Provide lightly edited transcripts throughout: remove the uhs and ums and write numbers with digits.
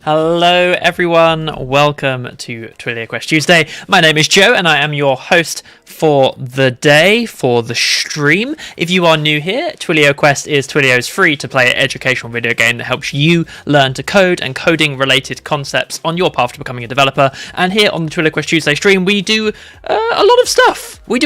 Hello everyone, welcome to TwilioQuest Tuesday. My name is Joe and I am your host for the day, for the stream. If you are new here, TwilioQuest is Twilio's free-to-play educational video game that helps you learn to code and coding-related concepts on your path to becoming a developer. And here on the TwilioQuest Tuesday stream, we do a lot of stuff. We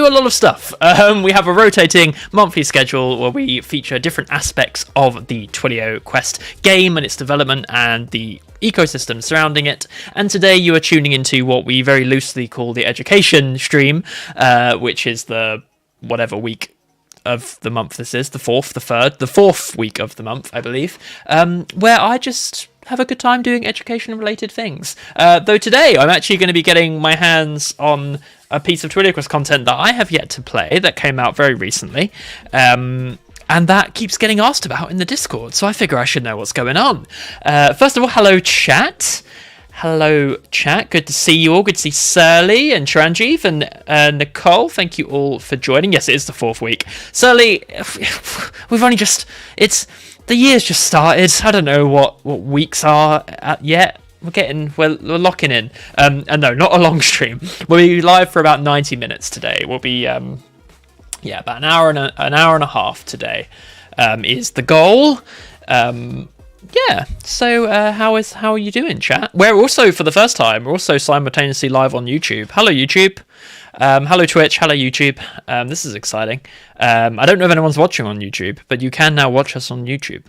have a rotating monthly schedule where we feature different aspects of the TwilioQuest game and its development and the ecosystem surrounding it. And today you are tuning into what we very loosely call the education stream, which is the whatever week of the month this is, the fourth week of the month, I believe, where I just have a good time doing education related things. Though today I'm actually going to be getting my hands on a piece of TwilioQuest content that I have yet to play that came out very recently. And that keeps getting asked about in the Discord, so I figure I should know what's going on. First of all, hello chat. Hello chat, good to see you all. Good to see Surly and Chiranjeev and Nicole. Thank you all for joining. Yes, it is the fourth week. Surly, we've only just... the year's just started. I don't know what weeks are yet. We're locking in. And no, not a long stream. We'll be live for about 90 minutes today. We'll be... about an hour and a half today is the goal. So how are you doing, chat? We're also, for the first time, we're also simultaneously live on YouTube. Hello, YouTube. Hello, Twitch. Hello, YouTube. This is exciting. I don't know if anyone's watching on YouTube, but you can now watch us on YouTube.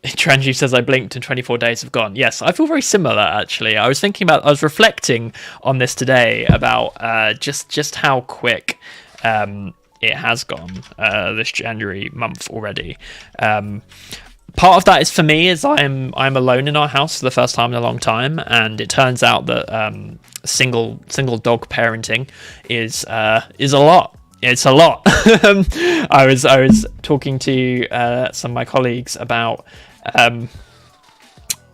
Tranji says I blinked and 24 days have gone. Yes, I feel very similar actually. I was reflecting on this today about just how quick it has gone this January month already. Part of that is for me is I'm alone in our house for the first time in a long time, and it turns out that single dog parenting is a lot. It's a lot. I was talking to some of my colleagues about.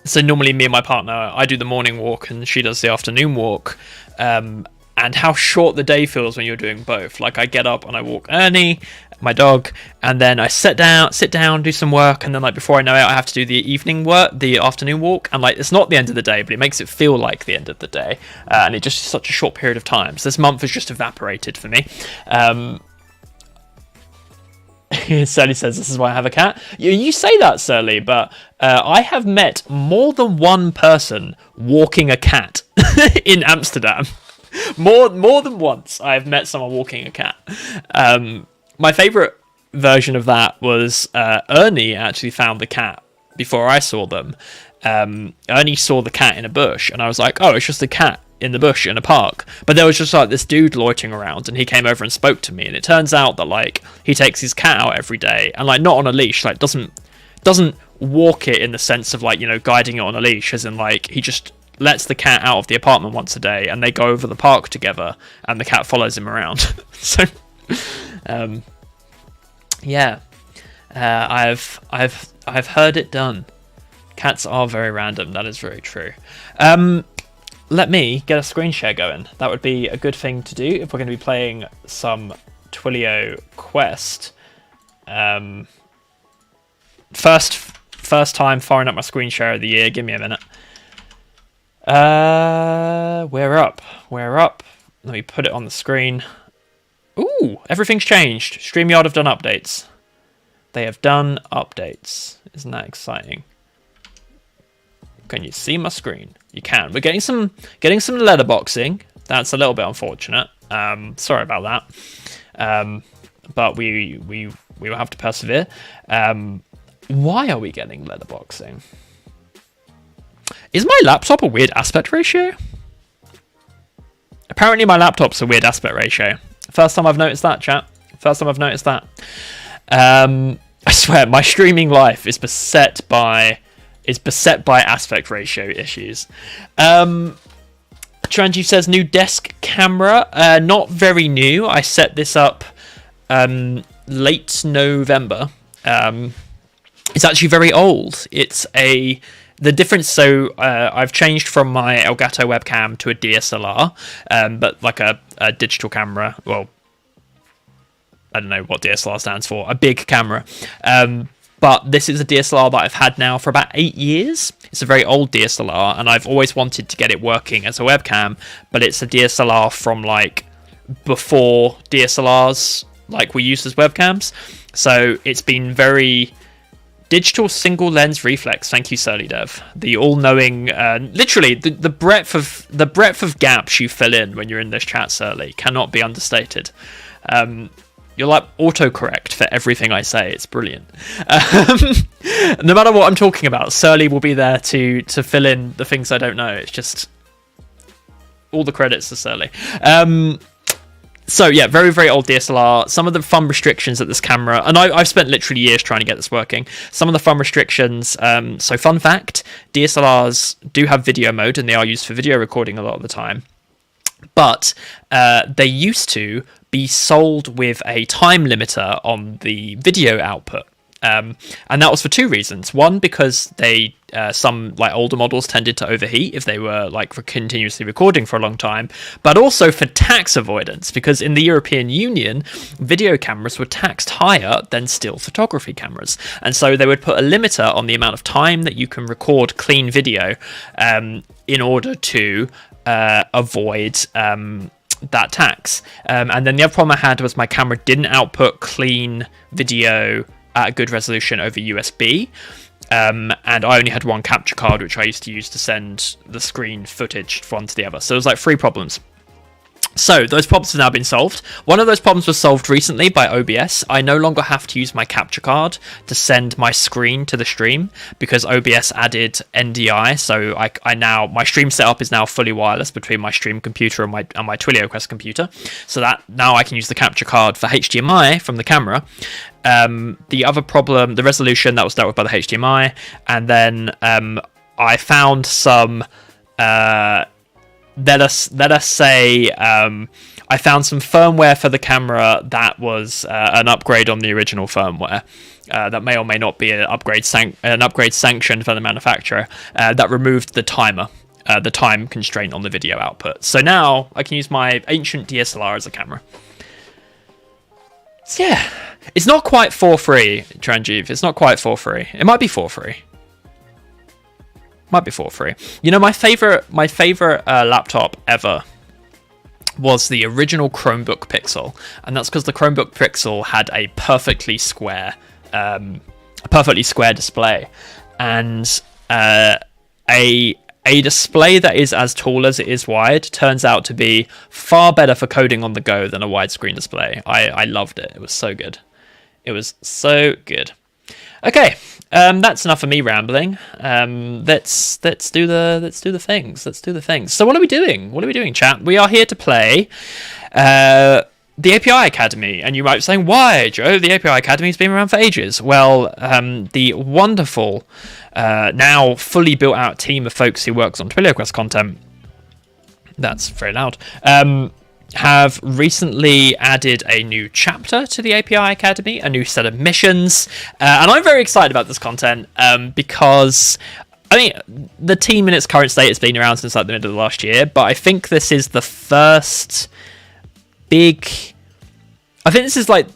So normally me and my partner, I do the morning walk and she does the afternoon walk, and how short the day feels when you're doing both. Like I get up and I walk Ernie, my dog, and then I sit down, do some work, and then like before I know it, I have to do the afternoon walk, and like it's not the end of the day, but it makes it feel like the end of the day, and it just is such a short period of time. So this month has just evaporated for me. Surly says this is why I have a cat. You say that, Surly, but I have met more than one person walking a cat in Amsterdam. More than once I have met someone walking a cat. My favourite version of that was Ernie actually found the cat before I saw them. Ernie saw the cat in a bush, and I was like, oh, it's just a cat in the bush in a park. But there was just like this dude loitering around, and he came over and spoke to me, and it turns out that like he takes his cat out every day, and like not on a leash, like doesn't walk it in the sense of like, you know, guiding it on a leash, as in like he just lets the cat out of the apartment once a day and they go over the park together and the cat follows him around. So I've heard it done. Cats are very random, that is very true. Let me get a screen share going. That would be a good thing to do if we're going to be playing some TwilioQuest. First time firing up my screen share of the year. Give me a minute. We're up. Let me put it on the screen. Ooh, everything's changed. StreamYard have done updates. They have done updates. Isn't that exciting? Can you see my screen? You can. We're getting some letterboxing. That's a little bit unfortunate. Sorry about that. But we will have to persevere. Why are we getting letterboxing? Is my laptop a weird aspect ratio? Apparently my laptop's a weird aspect ratio. First time I've noticed that, chat. I swear, my streaming life is beset by aspect ratio issues. Tranji says new desk camera. Not very new. I set this up late November. It's actually very old. The difference, so I've changed from my Elgato webcam to a DSLR, but like a digital camera. Well, I don't know what DSLR stands for. A big camera. But this is a DSLR that I've had now for about 8 years. It's a very old DSLR, and I've always wanted to get it working as a webcam, but it's a DSLR from like before DSLRs like we used as webcams. So it's been very digital single lens reflex. Thank you, Surly Dev. The all-knowing, literally the breadth of gaps you fill in when you're in this chat, Surly, cannot be understated. You're like autocorrect for everything I say. It's brilliant. No matter what I'm talking about, Surly will be there to fill in the things I don't know. It's just all the credits to Surly. So yeah, very, very old DSLR. Some of the thumb restrictions that this camera, and I've spent literally years trying to get this working. Some of the thumb restrictions, so fun fact, DSLRs do have video mode and they are used for video recording a lot of the time. But they used to be sold with a time limiter on the video output. And that was for two reasons. One, because they some like older models tended to overheat if they were like for continuously recording for a long time, but also for tax avoidance, because in the European Union, video cameras were taxed higher than still photography cameras, and so they would put a limiter on the amount of time that you can record clean video in order to avoid that tax. And then the other problem I had was my camera didn't output clean video at a good resolution over USB, and I only had one capture card which I used to use to send the screen footage from one to the other. So it was like 3 problems. So those problems have now been solved. One of those problems was solved recently by OBS. I no longer have to use my capture card to send my screen to the stream because OBS added NDI. So I now, my stream setup is now fully wireless between my stream computer and my TwilioQuest computer. So that now I can use the capture card for HDMI from the camera. The other problem, the resolution, that was dealt with by the HDMI, and then I found some let us say I found some firmware for the camera that was an upgrade on the original firmware. That may or may not be an upgrade sanctioned for the manufacturer, that removed the timer, the time constraint on the video output. So now I can use my ancient DSLR as a camera. So yeah, it's not quite for free, Tranjeev. It's not quite for free. It might be for free. Might be for free. You know, my favorite laptop ever was the original Chromebook Pixel, and that's because the Chromebook Pixel had a perfectly square display, and a display that is as tall as it is wide turns out to be far better for coding on the go than a widescreen display. I loved it. It was so good. It was so good. Okay, that's enough of me rambling. Let's do the things. Let's do the things. So what are we doing? What are we doing, chat? We are here to play the API Academy, and you might be saying, why, Joe? The API Academy's been around for ages. Well, the wonderful, now fully built out team of folks who works on TwilioQuest content, that's very loud, have recently added a new chapter to the API Academy, a new set of missions, and I'm very excited about this content because I mean, the team in its current state has been around since like the middle of last year, but I think this is the first big, I think this is like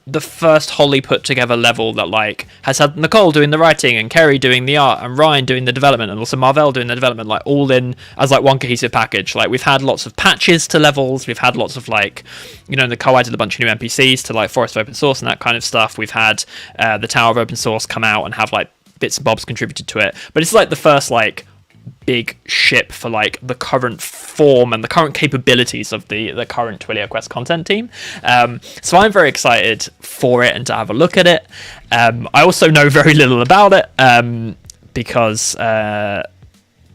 the first wholly put together level that like has had Nicole doing the writing and Kerry doing the art and Ryan doing the development and also Marvell doing the development, like all in as like one cohesive package. Like we've had lots of patches to levels, we've had lots of like, you know, Nicole added a bunch of new NPCs to like Forest of Open Source and that kind of stuff. We've had the Tower of Open Source come out and have like bits and bobs contributed to it, but it's like the first like big ship for like the current form and the current capabilities of the current TwilioQuest content team. So I'm very excited for it and to have a look at it. I also know very little about it because I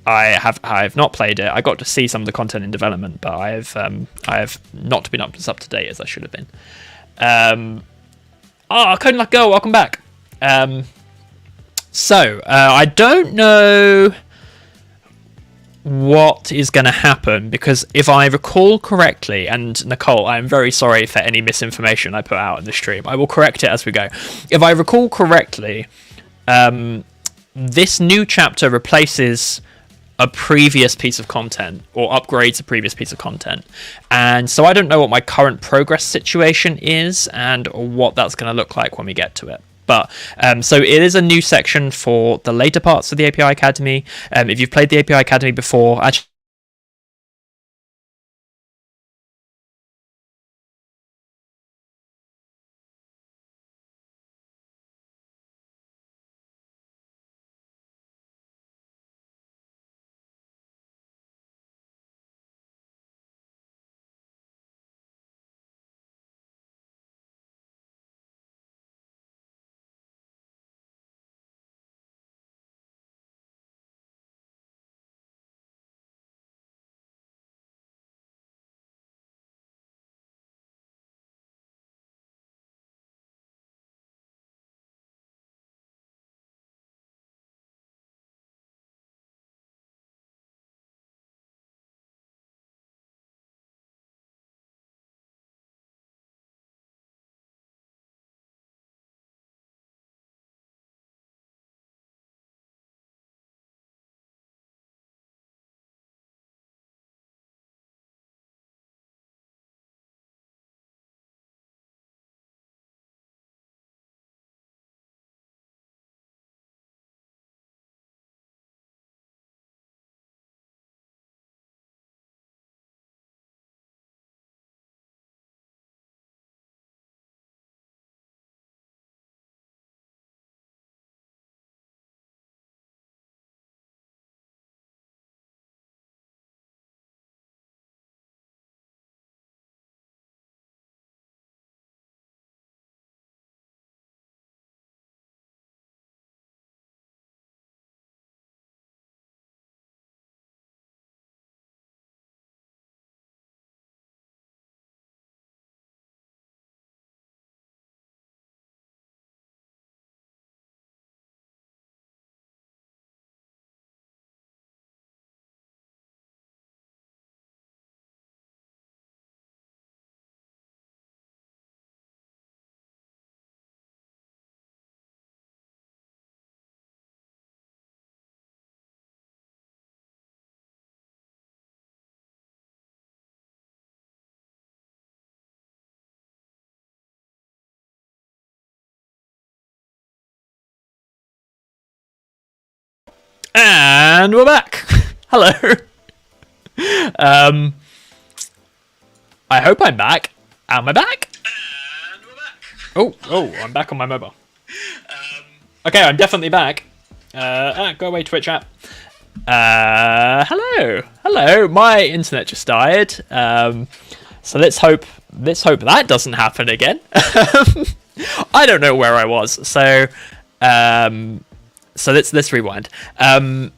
have not played it. I got to see some of the content in development, but I have not been up to date as I should have been. Code Like Girl, welcome back. So I don't know what is going to happen, because if I recall correctly, and Nicole, I am very sorry for any misinformation I put out in the stream, I will correct it as we go. If I recall correctly, this new chapter replaces a previous piece of content or upgrades a previous piece of content, and so I don't know what my current progress situation is and what that's going to look like when we get to it. But so it is a new section for the later parts of the API Academy. If you've played the API Academy before, actually, and we're back. Hello. I hope I'm back. Am I back? And we're back. Oh, I'm back on my mobile. Okay, I'm definitely back. Go away, Twitch app. Hello. My internet just died. So let's hope that doesn't happen again. I don't know where I was. So let's rewind. Oh,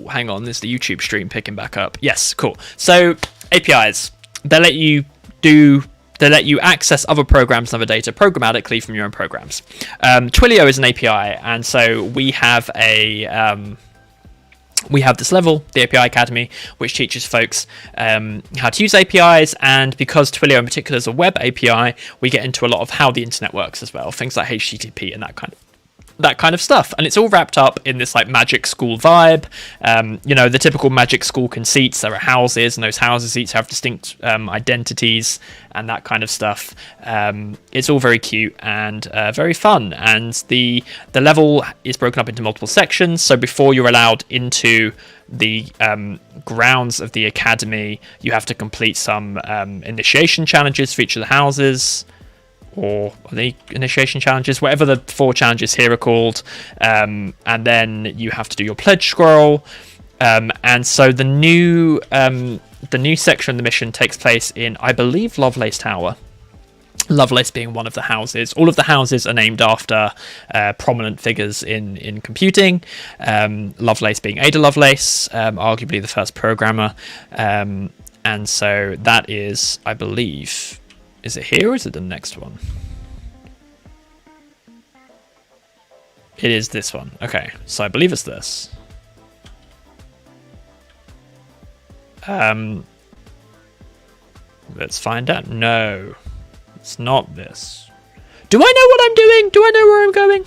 hang on. There's the YouTube stream picking back up. Yes, cool. So APIs, they let you access other programs and other data programmatically from your own programs. Twilio is an API, and so we have this level, the API Academy, which teaches folks how to use APIs, and because Twilio in particular is a web API, we get into a lot of how the internet works as well, things like HTTP and that kind of stuff, and it's all wrapped up in this like magic school vibe. The typical magic school conceits. There are houses, and those houses each have distinct identities and that kind of stuff. It's all very cute and very fun, and the level is broken up into multiple sections. So before you're allowed into the grounds of the academy, you have to complete some initiation challenges for each of the houses, or the initiation challenges, whatever the 4 challenges here are called, and then you have to do your pledge scroll. And so the new section of the mission takes place in, I believe, Lovelace Tower. Lovelace being one of the houses. All of the houses are named after prominent figures in computing. Lovelace being Ada Lovelace, arguably the first programmer. And so that is, I believe... Is it here or is it the next one? It is this one. Okay, so I believe it's this. Let's find out. No, it's not this. Do I know what I'm doing? Do I know where I'm going?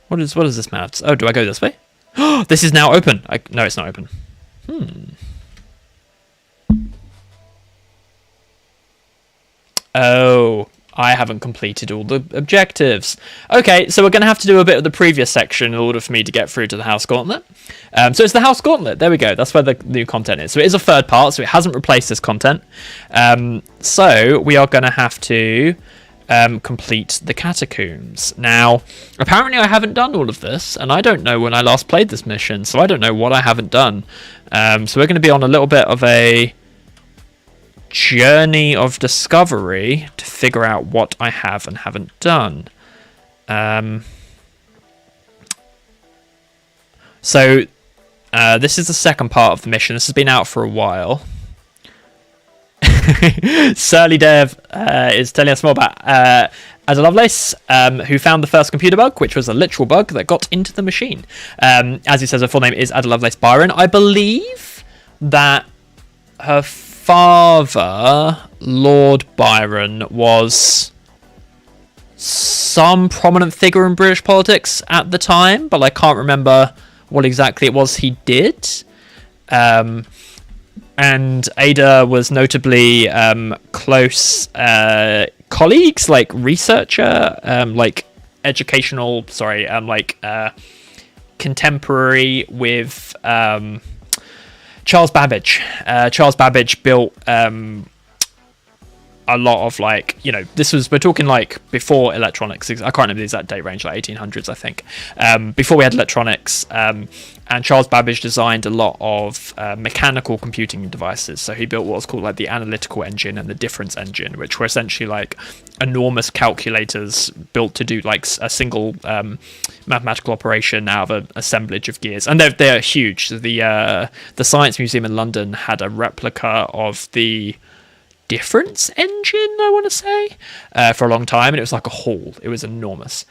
What is this map? Oh, do I go this way? Oh, this is now open. No, it's not open. Oh, I haven't completed all the objectives. Okay, so we're going to have to do a bit of the previous section in order for me to get through to the House Gauntlet. So it's the House Gauntlet. There we go. That's where the new content is. So it is a third part, so it hasn't replaced this content. So we are going to have to complete the catacombs. Now, apparently I haven't done all of this, and I don't know when I last played this mission, so I don't know what I haven't done. So we're going to be on a little bit of a journey of discovery to figure out what I have and haven't done. So this is the second part of the mission. This has been out for a while. Surly Dev is telling us more about Ada Lovelace, who found the first computer bug, which was a literal bug that got into the machine. As he says, her full name is Ada Lovelace Byron. I believe that her father, Lord Byron, was some prominent figure in British politics at the time, but I can't remember what exactly it was he did. And Ada was notably close colleagues, like researcher, like educational, contemporary with Charles Babbage. Charles Babbage built a lot of, like, you know, we're talking like before electronics. I can't remember the exact date range, like 1800s, I think. Before we had electronics, and Charles Babbage designed a lot of mechanical computing devices. So he built what was called like the analytical engine and the difference engine, which were essentially like enormous calculators built to do like a single mathematical operation out of an assemblage of gears. And they're huge. The Science Museum in London had a replica of the difference engine, I want to say, for a long time, and it was like a hall. It was enormous.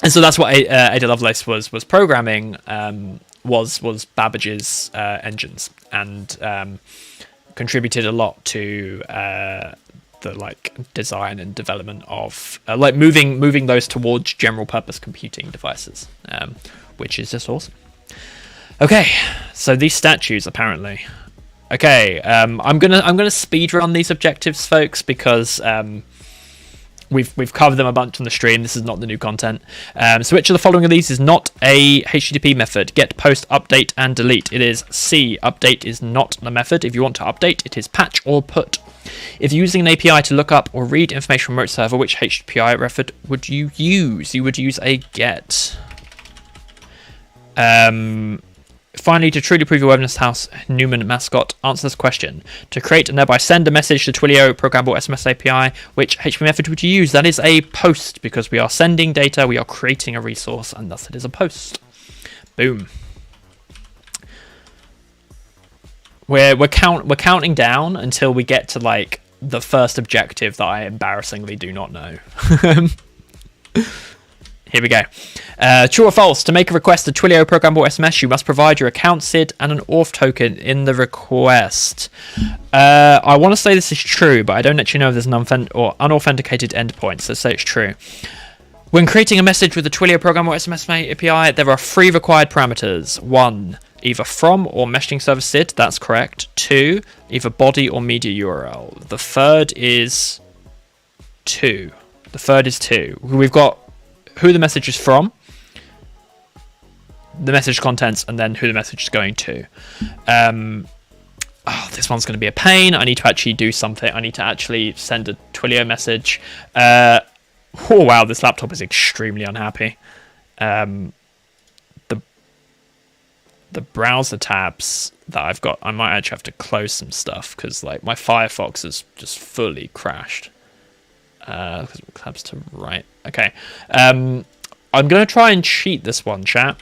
And so that's what Ada Lovelace was programming, was Babbage's engines, and contributed a lot to the like design and development of like moving those towards general purpose computing devices, which is just awesome. Okay, so these statues apparently. Okay, I'm gonna speed run these objectives, folks, because we've covered them a bunch on the stream. This is not the new content. So which of the following of these is not a HTTP method? Get, post, update, and delete. It is C. Update is not the method. If you want to update, it is patch or put. If you're using an API to look up or read information from a remote server, which HTTP method would you use? You would use a get. Finally, to truly prove your webness house Newman mascot, answer this question. To create and thereby send a message to Twilio programmable SMS API, which HTTP method would you use? That is a post, because we are sending data, we are creating a resource, and thus it is a post. Boom. We're counting down until we get to like the first objective that I embarrassingly do not know. Here we go. True or false? To make a request to Twilio programmable SMS, you must provide your account SID and an auth token in the request. I want to say this is true, but I don't actually know if there's an unauthenticated endpoint, so say it's true. When creating a message with the Twilio programmable SMS API, there are 3 required parameters. 1, either from or meshing server SID, that's correct. 2, either body or media URL. The third is 2. We've got who the message is from, the message contents, and then who the message is going to. This one's going to be a pain. I need to actually do something. I need to actually send a Twilio message. Oh wow, this laptop is extremely unhappy. The browser tabs that I've got, I might actually have to close some stuff, because like my Firefox is just fully crashed. Tabs to right. Okay. I'm going to try and cheat this one, chat.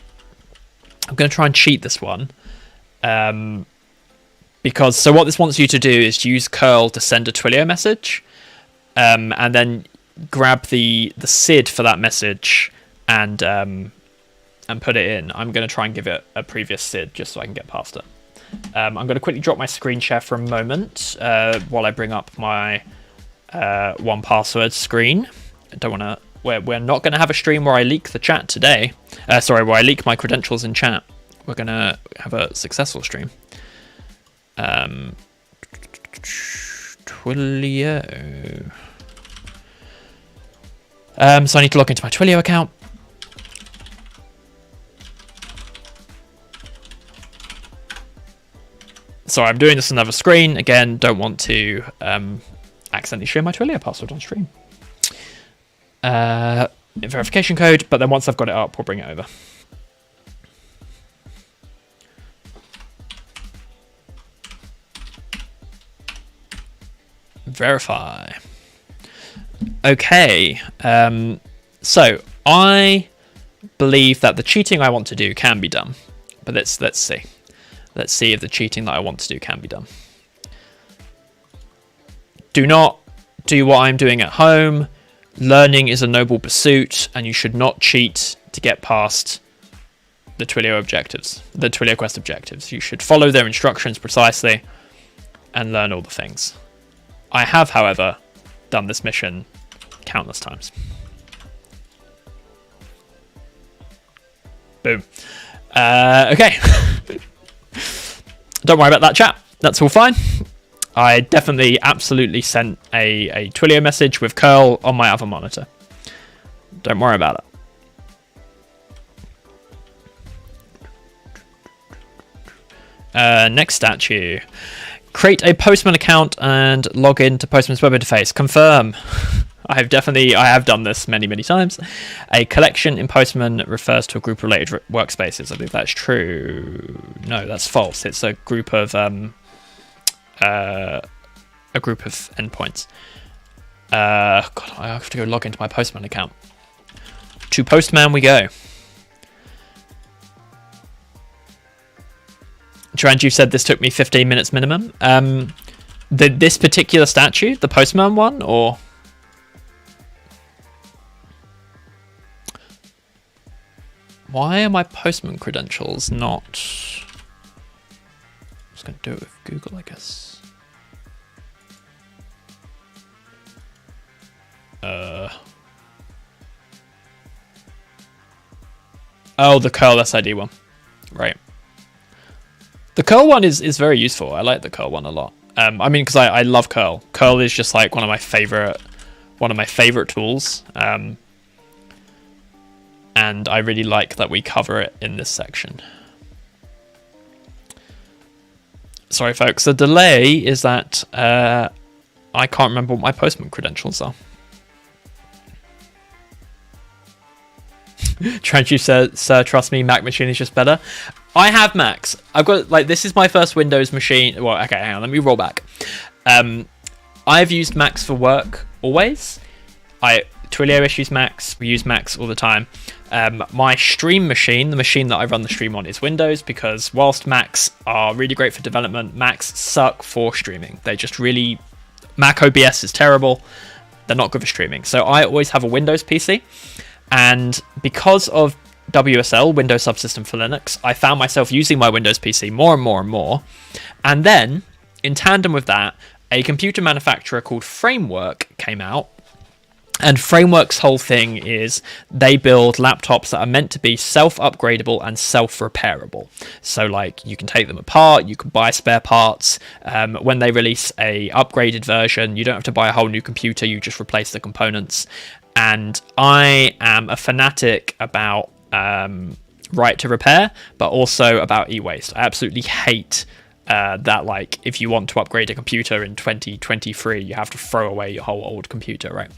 Because so what this wants you to do is use curl to send a Twilio message, and then grab the SID for that message and put it in. I'm going to try and give it a previous SID just so I can get past it. I'm going to quickly drop my screen share for a moment while I bring up my 1Password screen. I don't want to. We're not going to have a stream where I leak the chat today. Where I leak my credentials in chat. We're going to have a successful stream. Twilio. So I need to log into my Twilio account. Sorry, I'm doing this on another screen. Again, don't want to accidentally share my Twilio password on stream. Verification code, but then once I've got it up, we'll bring it over. Verify. Okay, so I believe that the cheating I want to do can be done, but let's see. Let's see if the cheating that I want to do can be done. Do not do what I'm doing at home. Learning is a noble pursuit, and you should not cheat to get past the Twilio objectives, the TwilioQuest objectives. You should follow their instructions precisely and learn all the things. I have, however, done this mission countless times. Boom. Okay. Don't worry about that, chat. That's all fine. I definitely absolutely sent a Twilio message with curl on my other monitor. Don't worry about it. Next statue. Create a Postman account and log in to Postman's web interface. Confirm. I have done this many times. A collection in Postman refers to a group of related workspaces. I believe that's true. No, that's false. It's a group of endpoints. God, I have to go log into my Postman account. To Postman we go. Tranju said this took me 15 minutes minimum. This particular statue, the Postman one, or why are my Postman credentials not? I'm just going to do it with Google, I guess. Oh, the curl SID one, right? The curl one is very useful. I like the curl one a lot. I mean, because I love curl. Curl is just like one of my favorite tools. And I really like that we cover it in this section. Sorry, folks. The delay is that I can't remember what my Postman credentials are. Tranchu says, "Sir, trust me, Mac machine is just better." I have Macs. I've got, like, this is my first Windows machine. Well, okay, hang on, let me roll back. I've used Macs for work always. Twilio issues Macs. We use Macs all the time. My stream machine, the machine that I run the stream on, is Windows, because whilst Macs are really great for development, Macs suck for streaming. They just really... Mac OBS is terrible. They're not good for streaming. So I always have a Windows PC. And because of WSL, Windows Subsystem for Linux, I found myself using my Windows PC more and more and more. And then, in tandem with that, a computer manufacturer called Framework came out. And Framework's whole thing is they build laptops that are meant to be self-upgradable and self-repairable. So, like, you can take them apart, you can buy spare parts. When they release a upgraded version, you don't have to buy a whole new computer, you just replace the components. And I am a fanatic about right to repair, but also about e-waste. I absolutely hate that, like, if you want to upgrade a computer in 2023, you have to throw away your whole old computer, right?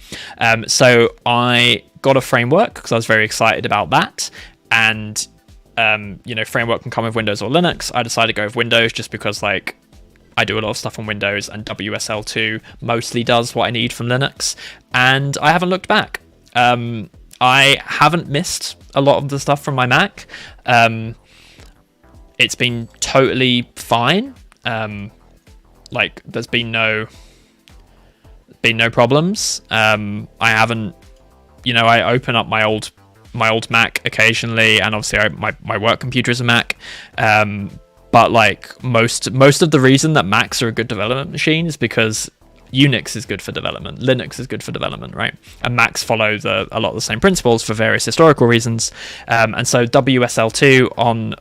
So I got a Framework because I was very excited about that. And, you know, Framework can come with Windows or Linux. I decided to go with Windows just because, like, I do a lot of stuff on Windows, and WSL2 mostly does what I need from Linux, and I haven't looked back. I haven't missed a lot of the stuff from my Mac. It's been totally fine. Like, there's been no problems. I haven't, you know, I open up my old Mac occasionally, and obviously my work computer is a Mac. But like most of the reason that Macs are a good development machine is because Unix is good for development, Linux is good for development, right? And Macs follow a lot of the same principles for various historical reasons. And so WSL2 on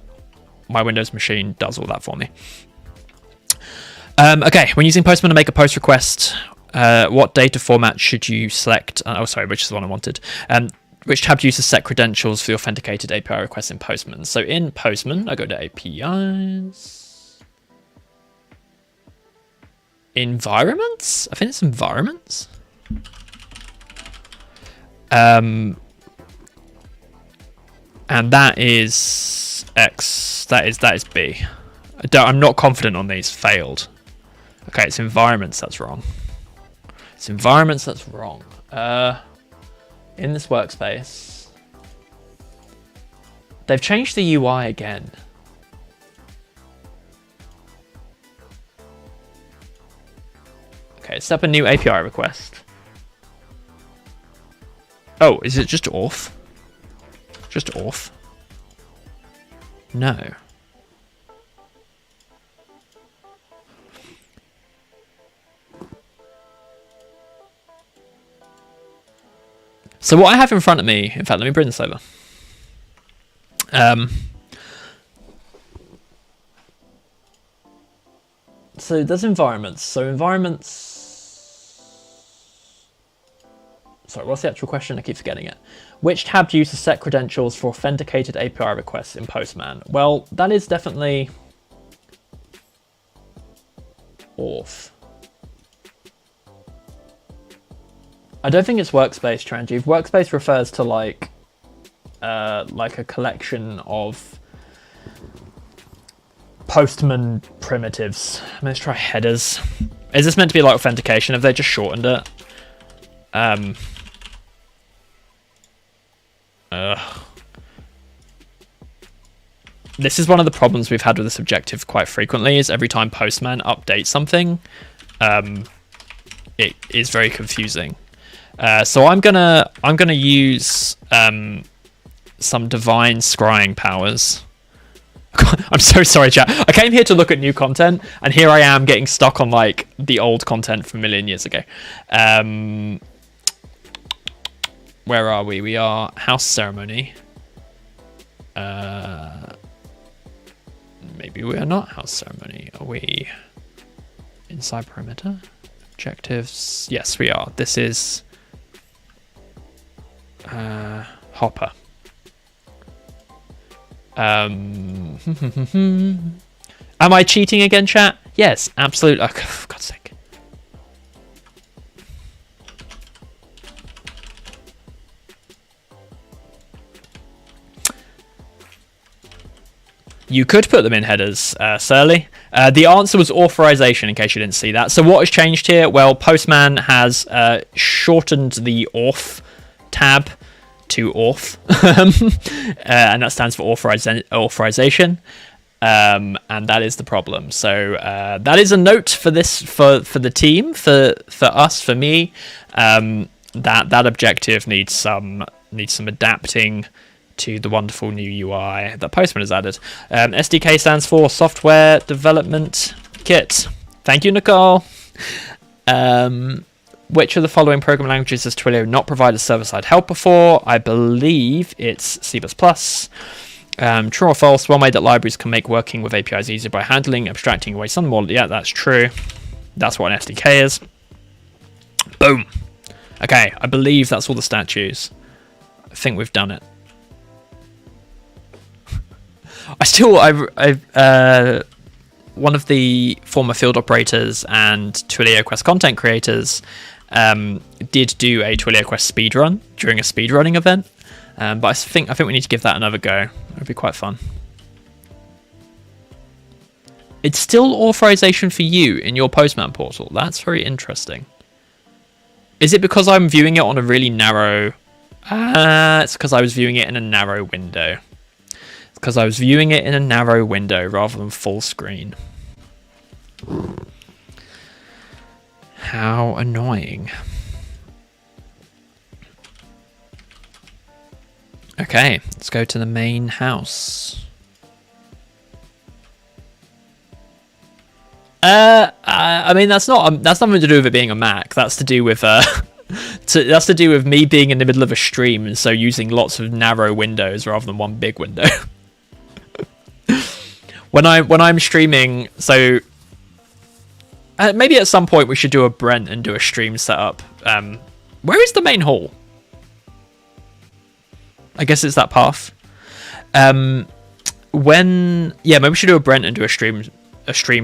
my Windows machine does all that for me. Okay, when using Postman to make a post request, What data format should you select? Oh, sorry, which is the one I wanted. Which tab do you use to set credentials for the authenticated API requests in Postman? So in Postman, I go to APIs. Environments? I think it's environments. And that is X. That is B. I'm not confident on these. Failed. Okay, it's environments. That's wrong. It's environments. That's wrong. In this workspace, they've changed the UI again. Okay, set up a new API request. Oh, is it just auth? Just auth? No. So what I have in front of me, in fact, let me bring this over. So there's environments. So environments. Sorry, what's the actual question? I keep forgetting it. Which tab do you use to set credentials for authenticated API requests in Postman? Well, that is definitely auth. I don't think it's workspace, Tranjeev. Workspace refers to like a collection of Postman primitives. Let's try headers. Is this meant to be like authentication? Have they just shortened it? This is one of the problems we've had with this objective quite frequently. Is every time Postman updates something, it is very confusing. So I'm gonna use some divine scrying powers. I'm so sorry, chat. I came here to look at new content, and here I am getting stuck on like the old content from a million years ago. Where are we? We are house ceremony. Maybe we are not house ceremony. Are we inside perimeter? Objectives. Yes, we are. This is Hopper. Am I cheating again, chat? Yes, absolutely. Oh, for God's sake. You could put them in headers, Surly. The answer was authorization, in case you didn't see that. So what has changed here? Well, Postman has shortened the auth tab to auth, and that stands for authorization, and that is the problem. So that is a note for this for the team, for us, for me. That objective needs some adapting to the wonderful new UI that Postman has added. SDK stands for Software Development Kit. Thank you, Nicole. Which of the following programming languages has Twilio not provided server-side help before? I believe it's C++. True or false? One way that libraries can make working with APIs easier by handling, abstracting away some more. Yeah, that's true. That's what an SDK is. Boom. Okay, I believe that's all the statues. I think we've done it. One of the former field operators and TwilioQuest content creators did do a TwilioQuest speedrun during a speedrunning event, but I think we need to give that another go. It would be quite fun. It's still authorization for you in your Postman portal. That's very interesting. Is it because I'm viewing it on a really narrow... it's because I was viewing it in a narrow window. Because I was viewing it in a narrow window rather than full screen. How annoying. Okay, let's go to the main house. I mean, that's nothing to do with it being a Mac. That's to do with that's to do with me being in the middle of a stream, and so using lots of narrow windows rather than one big window. When I'm streaming, so maybe at some point we should do a Brent and do a stream setup. Where is the main hall? I guess it's that path. Maybe we should do a Brent and do a stream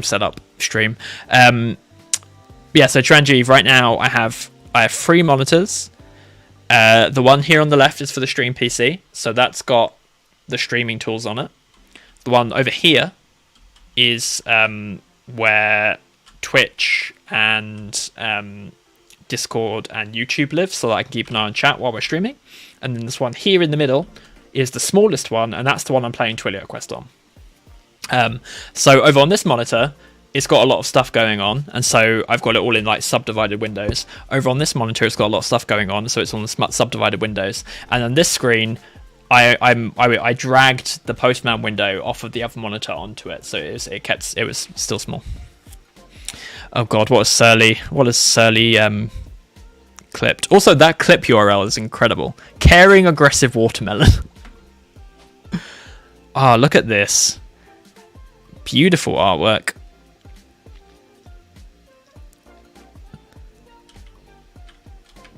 setup stream. Yeah, so Tranjeev, right now I have 3 monitors. The one here on the left is for the stream PC, so that's got the streaming tools on it. The one over here is where Twitch and Discord and YouTube live, so that I can keep an eye on chat while we're streaming. And then this one here in the middle is the smallest one, and that's the one I'm playing TwilioQuest on. So over on this monitor, it's got a lot of stuff going on, and so I've got it all in like subdivided windows. Over on this monitor, it's got a lot of stuff going on, so it's on the subdivided windows. And on this screen, I dragged the Postman window off of the other monitor onto it, so it was still small. Oh god, what a surly clipped. Also, that clip URL is incredible. Caring aggressive watermelon. Oh, look at this. Beautiful artwork.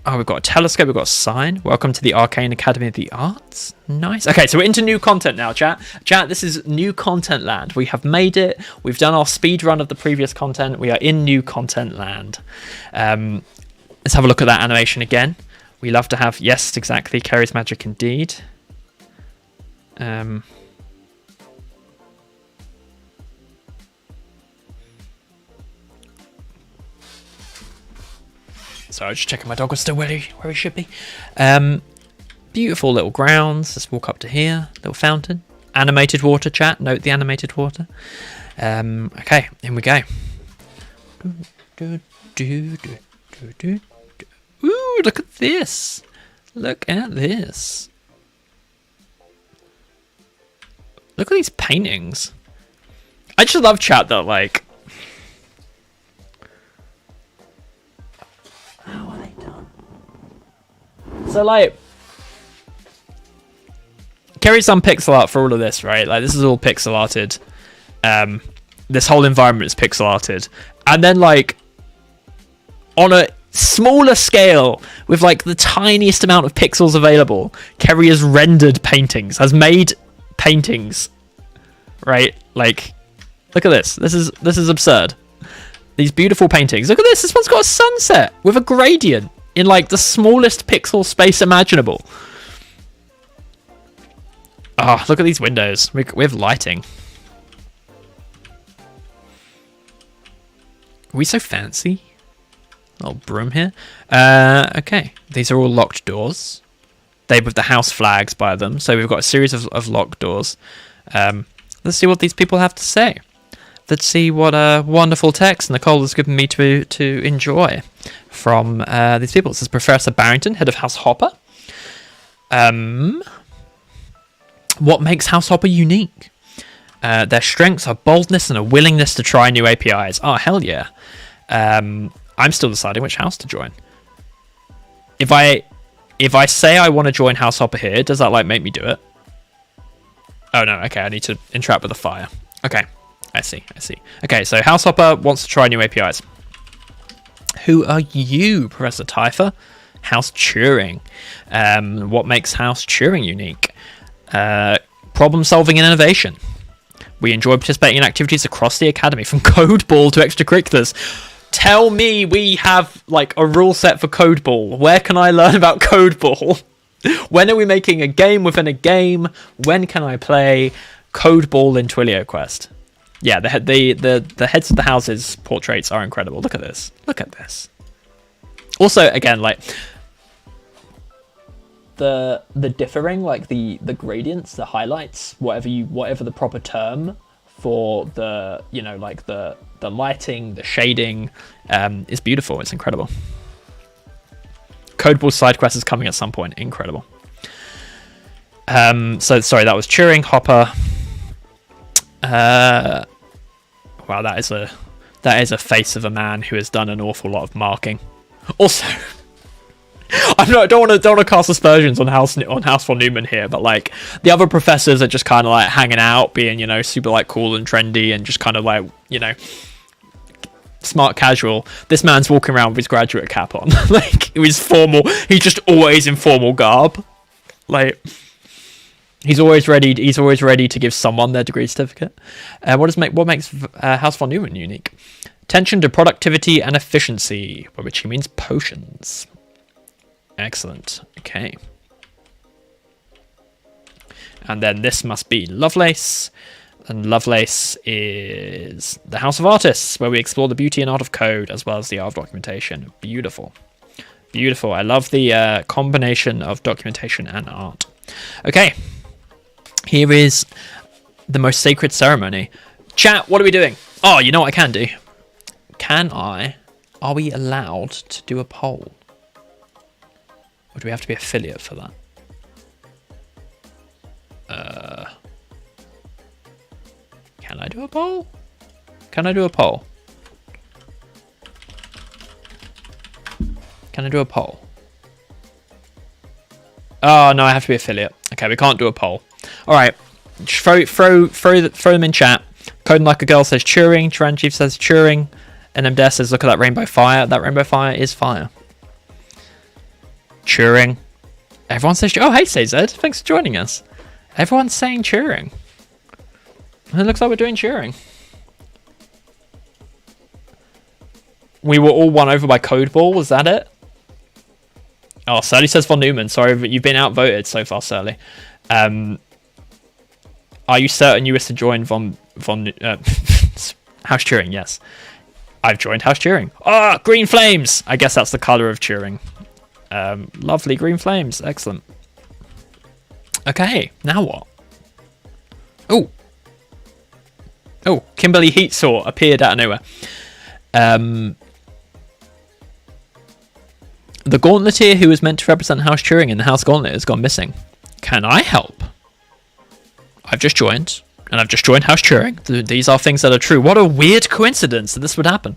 Oh, we've got a telescope, we've got a sign. Welcome to the Arcane Academy of the Arts. Nice. Okay, so we're into new content now, chat. Chat, this is new content land. We have made it. We've done our speed run of the previous content. We are in new content land. Let's have a look at that animation again. We love to have, yes, exactly, Carrie's magic indeed. So I was just checking my dog was still where he should be. Beautiful little grounds. Let's walk up to here. Little fountain. Animated water, chat. Note the animated water. Okay, in we go. Ooh, look at this. Look at this. Look at these paintings. I just love chat that, like... How are they done? So, like... Kerry's done pixel art for all of this, right? Like, this is all pixel arted. This whole environment is pixel arted. And then, like... On a smaller scale, with, like, the tiniest amount of pixels available, Kerry has rendered paintings. Has made paintings. Right? Like... Look at this. This is absurd. These beautiful paintings. Look at this. This one's got a sunset with a gradient in like the smallest pixel space imaginable. Ah, oh, look at these windows. We have lighting. Are we so fancy? Little broom here. Okay. These are all locked doors. They with the house flags by them. So we've got a series of locked doors. Let's see what these people have to say. Let's see what wonderful text Nicole has given me to enjoy from these people. This is Professor Barrington, head of House Hopper. What makes House Hopper unique? Their strengths are boldness and a willingness to try new APIs. Oh, hell yeah. I'm still deciding which house to join. If I say I want to join House Hopper here, does that like make me do it? Oh no, okay, I need to interact with the fire. Okay. I see. Okay, so House Hopper wants to try new APIs. Who are you, Professor Typher? House Turing. What makes House Turing unique? Problem solving and innovation. We enjoy participating in activities across the academy, from code ball to extracurriculars. Tell me we have like a rule set for code ball. Where can I learn about code ball? When are we making a game within a game? When can I play code ball in TwilioQuest? Yeah, the heads of the houses portraits are incredible. Look at this. Look at this. Also, again, like the differing, like the gradients, the highlights, whatever the proper term for the, you know, like the lighting, the shading, is beautiful. It's incredible. Codeball side quest is coming at some point. Incredible. So sorry, that was Turing, Hopper. Wow, that is a face of a man who has done an awful lot of marking. Also, I don't want to cast aspersions on House von Neumann here, but like the other professors are just kind of like hanging out, being, you know, super like cool and trendy, and just kind of like, you know, smart casual. This man's walking around with his graduate cap on. Like, it was formal. He's just always in formal garb. Like, he's always ready to give someone their degree certificate. What makes House von Neumann unique? Attention to productivity and efficiency, by which he means potions. Excellent. Okay. And then this must be Lovelace. And Lovelace is the House of Artists, where we explore the beauty and art of code, as well as the art of documentation. Beautiful. Beautiful. I love the combination of documentation and art. Okay. Here is the most sacred ceremony. Chat, what are we doing? Oh, you know what I can do? Are we allowed to do a poll? Or do we have to be affiliate for that? Can I do a poll? Can I do a poll? Can I do a poll? Oh, no, I have to be affiliate. Okay, we can't do a poll. All right, throw them in chat. Code Like a Girl says Turing. Turan Chief says Turing. NMDS says, look at that rainbow fire. That rainbow fire is fire. Turing. Everyone says, oh, hey, CZ. Thanks for joining us. Everyone's saying Turing. It looks like we're doing Turing. We were all won over by Codeball. Was that it? Oh, Surly says von Neumann. Sorry, but you've been outvoted so far, Surly. Are you certain you wish to join House Turing? Yes. I've joined House Turing. Ah, green flames! I guess that's the colour of Turing. Lovely green flames. Excellent. Okay, now what? Oh. Oh, Kimberly Heatsaw appeared out of nowhere. The Gauntleteer who was meant to represent House Turing in the House Gauntlet has gone missing. Can I help? I've just joined, and I've just joined House Turing. These are things that are true. What a weird coincidence that this would happen.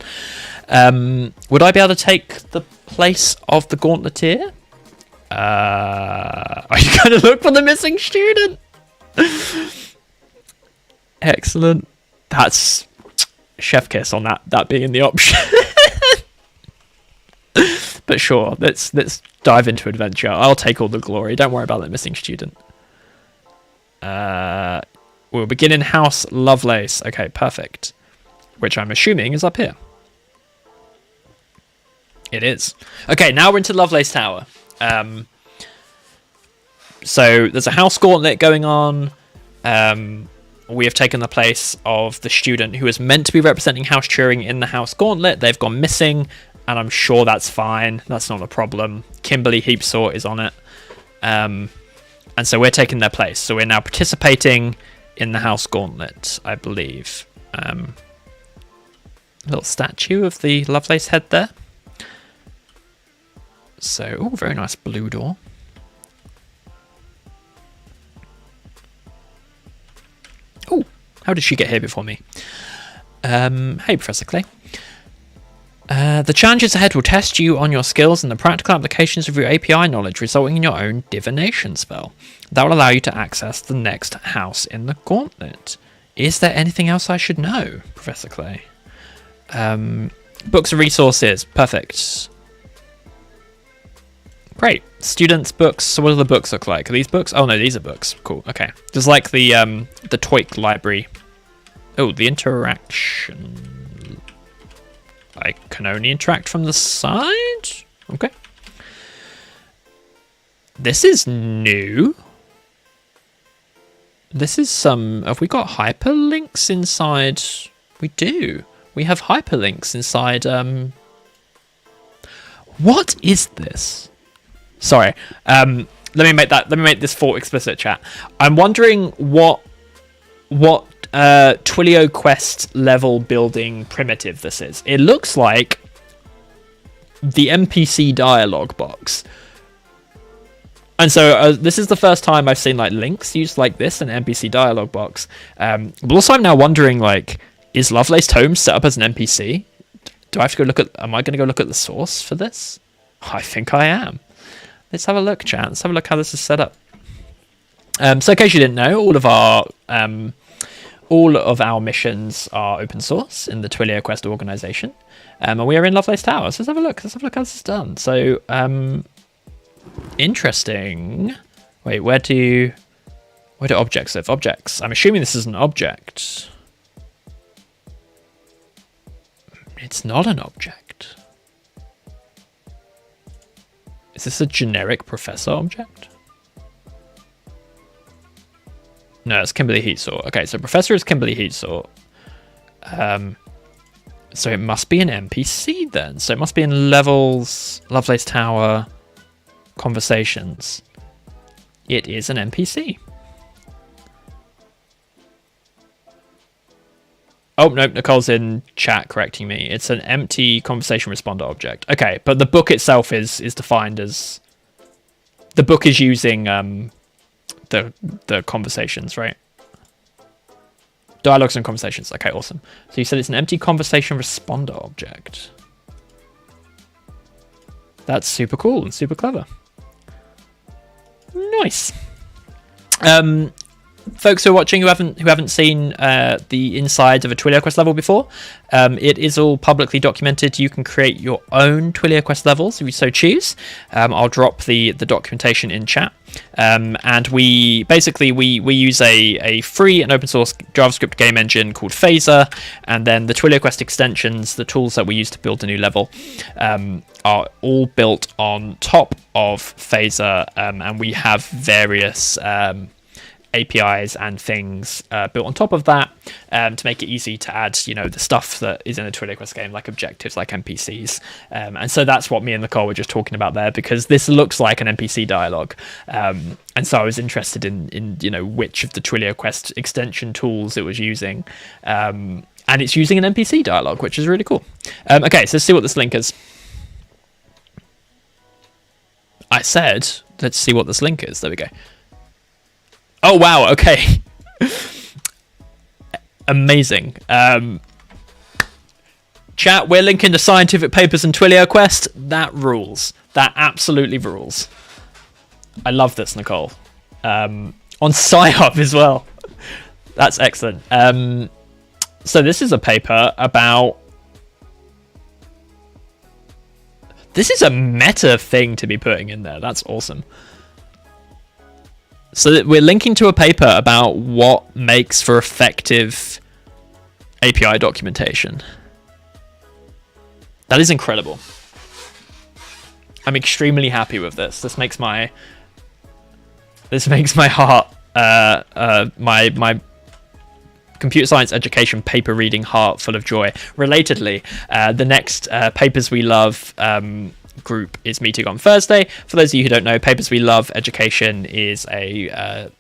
Would I be able to take the place of the Gauntleteer? Are you going to look for the missing student? Excellent. That's chef kiss on that being the option. But sure, let's dive into adventure. I'll take all the glory. Don't worry about that missing student. We'll begin in House Lovelace. Okay, perfect. Which I'm assuming is up here. It is. Okay, now we're into Lovelace Tower. So there's a house gauntlet going on. We have taken the place of the student who is meant to be representing House Turing in the house gauntlet. They've gone missing, and I'm sure that's fine. That's not a problem. Kimberly Heapsaw is on it. And so we're taking their place. So we're now participating in the house gauntlet, I believe. A little statue of the Lovelace head there. So, oh, very nice blue door. Oh, how did she get here before me? Hey, Professor Clay. The challenges ahead will test you on your skills and the practical applications of your API knowledge, resulting in your own divination spell. That will allow you to access the next house in the gauntlet. Is there anything else I should know, Professor Clay? Books and resources. Perfect. Great. Students' books. So what do the books look like? Are these books? Oh no, these are books. Cool. Okay. There's like the TOEIC library. Oh, the interaction. I can only interact from the side? Okay. This is new. This is some... Have we got hyperlinks inside? We do. We have hyperlinks inside... What is this? Sorry. Let me make this full explicit, chat. I'm wondering what TwilioQuest level building primitive this is. It looks like the NPC dialogue box. And so this is the first time I've seen like links used like this in an NPC dialogue box. But also I'm now wondering, like, is Lovelace Tome set up as an NPC? Do I have to go look at... Am I going to go look at the source for this? I think I am. Let's have a look, chat. Let's have a look how this is set up. So in case you didn't know, all of our all of our missions are open source in the TwilioQuest organization. And we are in Lovelace Tower. So let's have a look. Let's have a look how this is done. So, interesting. Wait, where do objects live? Objects. I'm assuming this is an object. It's not an object. Is this a generic professor object? No, it's Kimberly Heatsort. Okay, so professor is Kimberly Heatsort. So it must be an NPC then. So it must be in levels, Lovelace Tower, conversations. It is an NPC. Oh, nope, Nicole's in chat correcting me. It's an empty conversation responder object. Okay, but the book itself is defined as... The book is using the conversations, right? Dialogues and conversations. Okay, awesome. So you said it's an empty conversation responder object. That's super cool and super clever. Nice. Folks who are watching who haven't seen the inside of a TwilioQuest level before, it is all publicly documented. You can create your own TwilioQuest levels if you so choose. I'll drop the documentation in chat. And we use a free and open source JavaScript game engine called Phaser, and then the TwilioQuest extensions, the tools that we use to build a new level, are all built on top of Phaser, and we have various APIs and things built on top of that to make it easy to add, the stuff that is in a TwilioQuest game, like objectives, like NPCs. And so that's what me and Nicole were just talking about there, because this looks like an NPC dialogue. And so I was interested in which of the TwilioQuest extension tools it was using. And it's using an NPC dialogue, which is really cool. Okay, so let's see what this link is. I said, let's see what this link is. There we go. Oh, wow. Okay. Amazing. Chat, we're linking to scientific papers in TwilioQuest. That rules. That absolutely rules. I love this, Nicole. On SciHub as well. That's excellent. So this is a paper about... This is a meta thing to be putting in there. That's awesome. So we're linking to a paper about what makes for effective API documentation. That is incredible. I'm extremely happy with this. This makes my heart, my computer science education paper reading heart full of joy. Relatedly, the next Papers We Love group is meeting on Thursday. For those of you who don't know, Papers We Love Education is a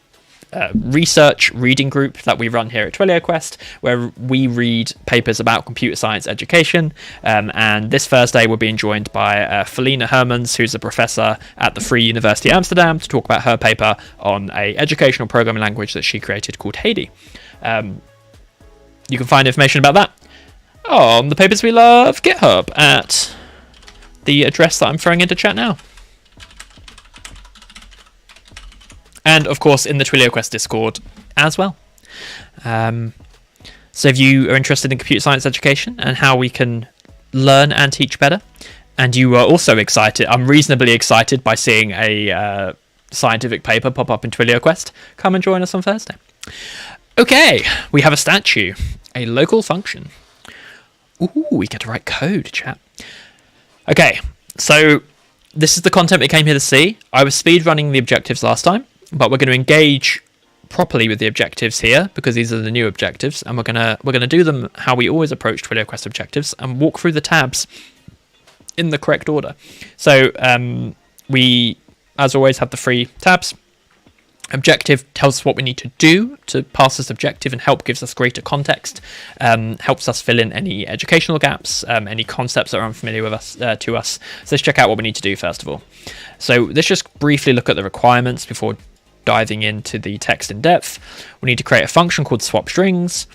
research reading group that we run here at TwilioQuest, where we read papers about computer science education. And this Thursday we're being joined by Felina Hermans, who's a professor at the Free University of Amsterdam, to talk about her paper on a educational programming language that she created called Haiti. You can find information about that on the Papers We Love GitHub at the address that I'm throwing into chat now. And of course in the TwilioQuest Discord as well. So if you are interested in computer science education and how we can learn and teach better, and you are also excited, I'm reasonably excited by seeing a scientific paper pop up in TwilioQuest, come and join us on Thursday. Okay, we have a statue, a local function. Ooh, we get to write code, chat. Okay, so this is the content we came here to see. I was speed running the objectives last time, but we're going to engage properly with the objectives here because these are the new objectives, and we're gonna do them how we always approach TwilioQuest objectives and walk through the tabs in the correct order. So we, as always, have the free tabs. Objective tells us what we need to do to pass this objective, and help gives us greater context, helps us fill in any educational gaps, any concepts that are unfamiliar with us to us. So let's check out what we need to do first of all. So let's just briefly look at the requirements before diving into the text in depth. We need to create a function called swap strings.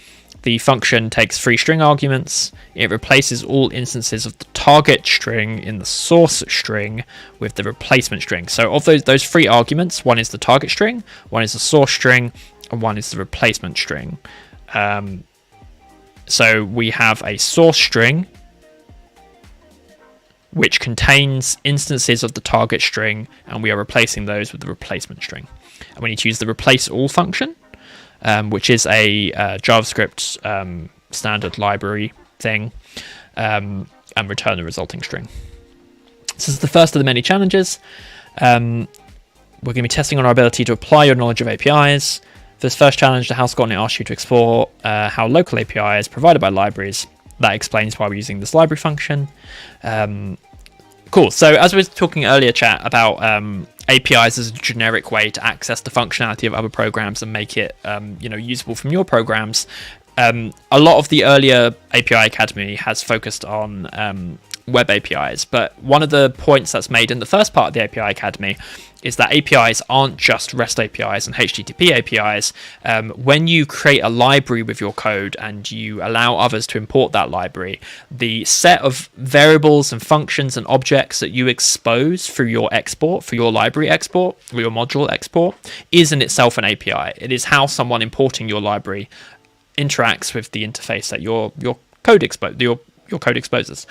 The function takes 3 string arguments. It replaces all instances of the target string in the source string with the replacement string. So of those 3 arguments, one is the target string, one is the source string, and one is the replacement string. So we have a source string which contains instances of the target string, and we are replacing those with the replacement string. And we need to use the replace all function, which is a JavaScript standard library thing, and return the resulting string. This is the first of the many challenges. We're going to be testing on our ability to apply your knowledge of APIs. For this first challenge, the house gotten asks you to explore how local APIs provided by libraries. That explains why we're using this library function. Cool. So as we were talking earlier, chat, about APIs as a generic way to access the functionality of other programs and make it usable from your programs. A lot of the earlier API Academy has focused on web APIs, but one of the points that's made in the first part of the API Academy is that APIs aren't just REST APIs and HTTP APIs. When you create a library with your code and you allow others to import that library, the set of variables and functions and objects that you expose through your export, for your library export, or your module export, is in itself an API. It is how someone importing your library interacts with the interface that your code exposes.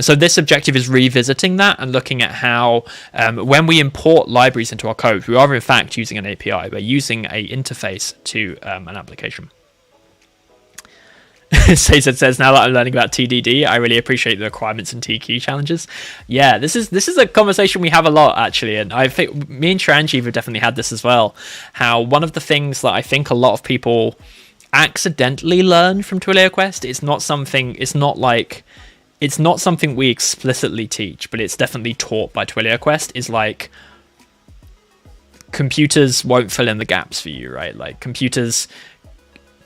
So this objective is revisiting that and looking at how when we import libraries into our code, we are in fact using an API. We're using a interface to an application. Cesar says, now that I'm learning about TDD, I really appreciate the requirements and TQ challenges. Yeah, this is a conversation we have a lot, actually, and I think me and Sharanjeev have definitely had this as well. How one of the things that I think a lot of people accidentally learn from TwilioQuest, it's not something we explicitly teach, but it's definitely taught by TwilioQuest, is like computers won't fill in the gaps for you, right? Like computers,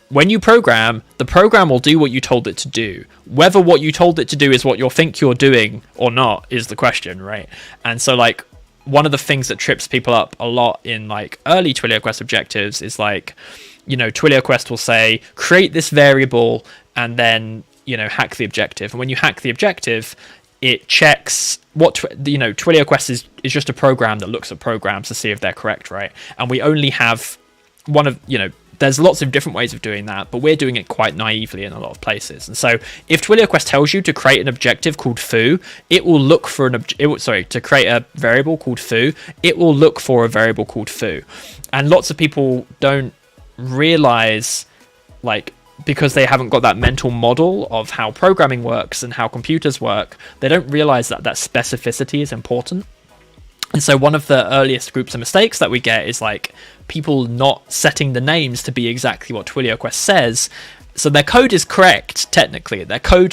when you program, the program will do what you told it to do. Whether what you told it to do is what you think you're doing or not is the question, right? And so like one of the things that trips people up a lot in like early TwilioQuest objectives is like, TwilioQuest will say, create this variable and then, hack the objective. And when you hack the objective, it checks what, TwilioQuest is just a program that looks at programs to see if they're correct, right? And we only have one of, there's lots of different ways of doing that, but we're doing it quite naively in a lot of places. And so if TwilioQuest tells you to create an objective called foo, it will look for to create a variable called foo, it will look for a variable called foo. And lots of people don't realize, like, because they haven't got that mental model of how programming works and how computers work, they don't realize that specificity is important. And so one of the earliest groups of mistakes that we get is like people not setting the names to be exactly what TwilioQuest says. So their code is correct technically, their code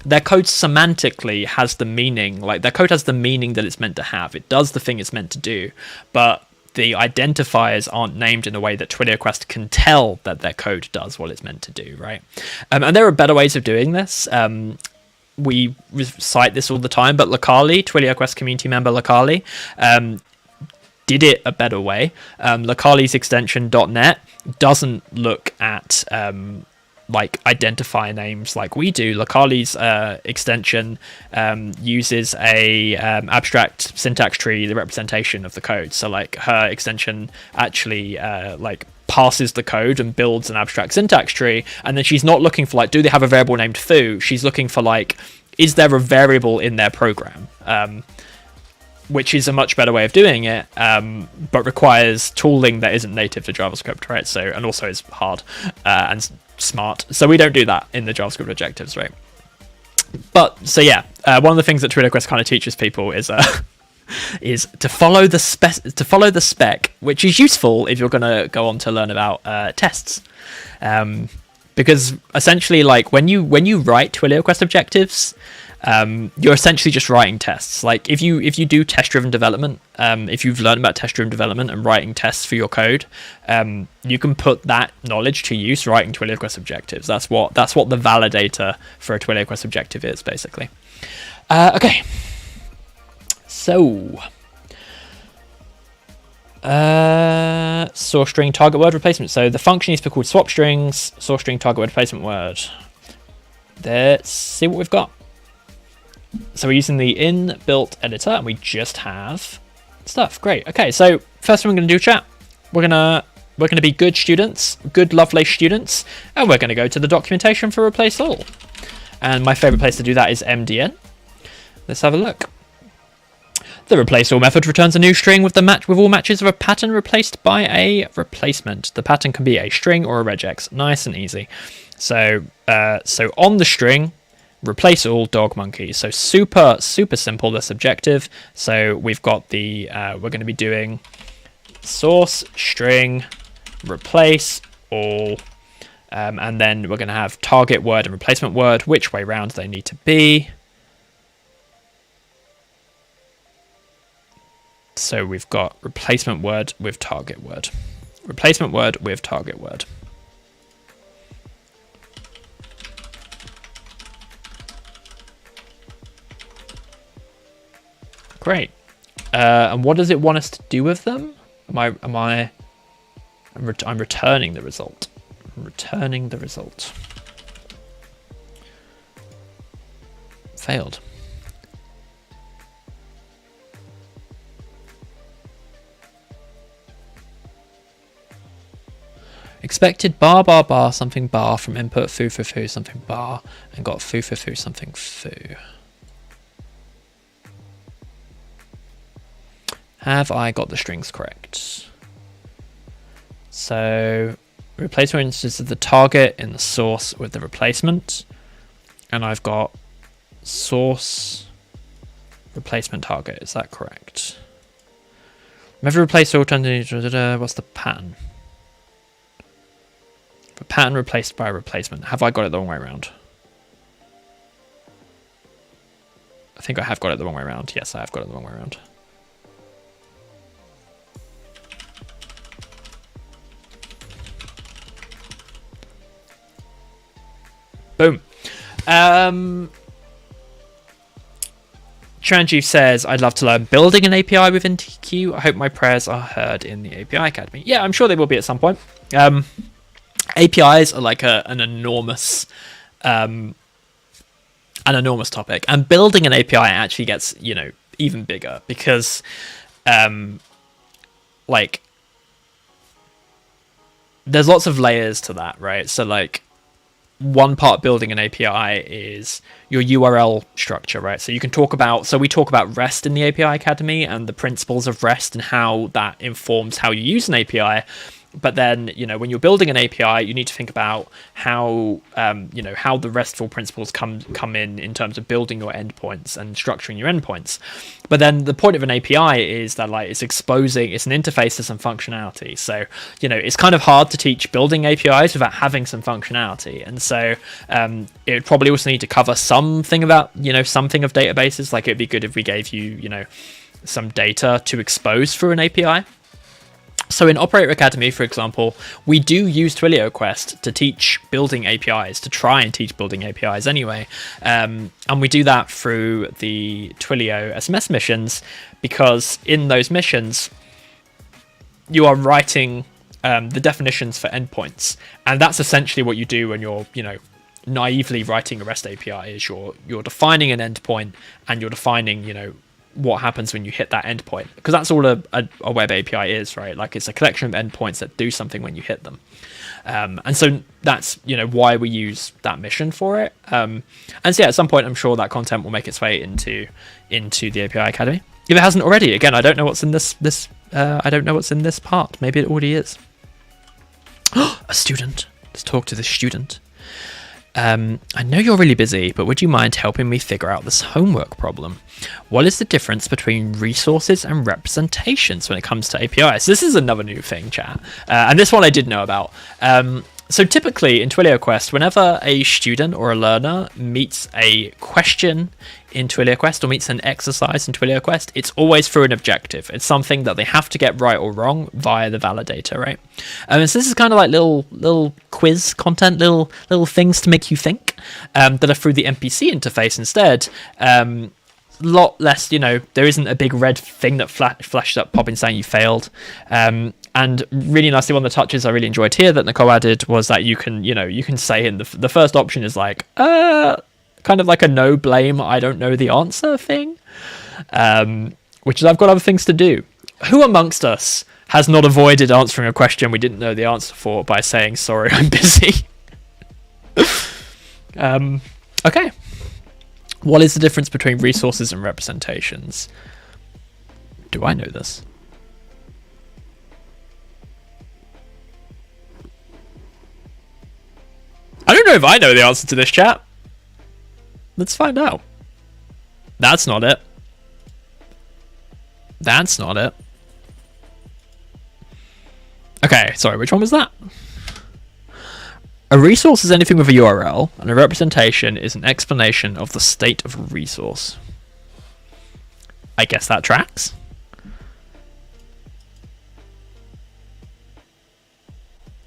semantically has the meaning, like their code has the meaning that it's meant to have, it does the thing it's meant to do, but the identifiers aren't named in a way that TwilioQuest can tell that their code does what it's meant to do, right? And there are better ways of doing this. We cite this all the time, but Lakali, TwilioQuest community member Lakali, did it a better way. Lakali's extension .NET doesn't look at like identifier names like we do. Lakali's extension uses a abstract syntax tree, the representation of the code. So like her extension actually like passes the code and builds an abstract syntax tree, and then she's not looking for like, do they have a variable named foo? She's looking for like, is there a variable in their program? Which is a much better way of doing it, but requires tooling that isn't native to JavaScript, right? So, and also is hard and smart. So we don't do that in the JavaScript objectives, right? But so yeah, one of the things that TwilioQuest kind of teaches people is to follow the spec, which is useful if you're going to go on to learn about tests, because essentially, like when you write TwilioQuest objectives, you're essentially just writing tests. Like if you do test-driven development, if you've learned about test-driven development and writing tests for your code, you can put that knowledge to use writing TwilioQuest objectives. That's what the validator for a TwilioQuest objective is, basically. Okay. So source string target word replacement. So the function needs to be called swap strings source string target word replacement word. Let's see what we've got. So we're using the inbuilt editor and we just have stuff. Great. Okay, so first thing we're going to do, chat, we're going to We're going to be good students, good Lovelace students, and we're going to go to the documentation for replace all. And my favorite place to do that is MDN. Let's have a look. The replace all method returns a new string with all matches of a pattern replaced by a replacement. The pattern can be a string or a regex. Nice and easy. So on the string, replace all dog monkey. So super simple. This objective. So we've got the we're going to be doing source string replace all, and then we're going to have target word and replacement word. Which way round they need to be. So we've got replacement word with target word. Replacement word with target word. Great. And what does it want us to do with them? I'm returning the result. I'm returning the result. Failed. Expected bar bar bar something bar from input foo foo foo something bar and got foo foo foo something foo. Have I got the strings correct? So replace, for instance, the target in the source with the replacement, and I've got source replacement target. Is that correct? Never replace alternative. What's the pattern? A pattern replaced by a replacement. Have I got it the wrong way around? I think I have got it the wrong way around. Yes, I have got it the wrong way around. Boom. Tranjeev says, I'd love to learn building an API within TQ. I hope my prayers are heard in the API Academy. Yeah, I'm sure they will be at some point. APIs are like an enormous topic, and building an API actually gets, even bigger because like there's lots of layers to that, right? So like one part building an API is your URL structure, right? So we talk about REST in the API Academy and the principles of REST and how that informs how you use an API. But then, when you're building an API, you need to think about how, how the RESTful principles come in terms of building your endpoints and structuring your endpoints. But then the point of an API is that it's an interface to some functionality. So, it's kind of hard to teach building APIs without having some functionality. And so it would probably also need to cover something about, something of databases. Like it'd be good if we gave you, some data to expose through an API. So in Operator Academy, for example, we do use TwilioQuest to teach building APIs, to try and teach building APIs anyway. And we do that through the Twilio SMS missions, because in those missions, you are writing the definitions for endpoints. And that's essentially what you do when you're, naively writing a REST API, is you're defining an endpoint and you're defining, what happens when you hit that endpoint, because that's all a web API is, right? Like it's a collection of endpoints that do something when you hit them. And so that's, why we use that mission for it. And so yeah, at some point, I'm sure that content will make its way into the API Academy. If it hasn't already, again, I don't know what's in this I don't know what's in this part. Maybe it already is. A student. Let's talk to the student. I know you're really busy, but would you mind helping me figure out this homework problem? What is the difference between resources and representations when it comes to APIs? This is another new thing, chat. And this one I did know about. So typically in TwilioQuest, whenever a student or a learner meets a question in TwilioQuest or meets an exercise in TwilioQuest, it's always through an objective. It's something that they have to get right or wrong via the validator, right? And so this is kind of like little quiz content, little things to make you think, that are through the NPC interface instead. Lot less, there isn't a big red thing that flashes up popping saying you failed. And really nicely, one of the touches I really enjoyed here that Nicole added was that you can say in the first option is like, kind of like a no blame, I don't know the answer thing, which is I've got other things to do. Who amongst us has not avoided answering a question we didn't know the answer for by saying, sorry, I'm busy. Okay. What is the difference between resources and representations? Do I know this? I don't know if I know the answer to this, chat. Let's find out. That's not it. That's not it. Okay, sorry, which one was that? A resource is anything with a URL, and a representation is an explanation of the state of a resource. I guess that tracks.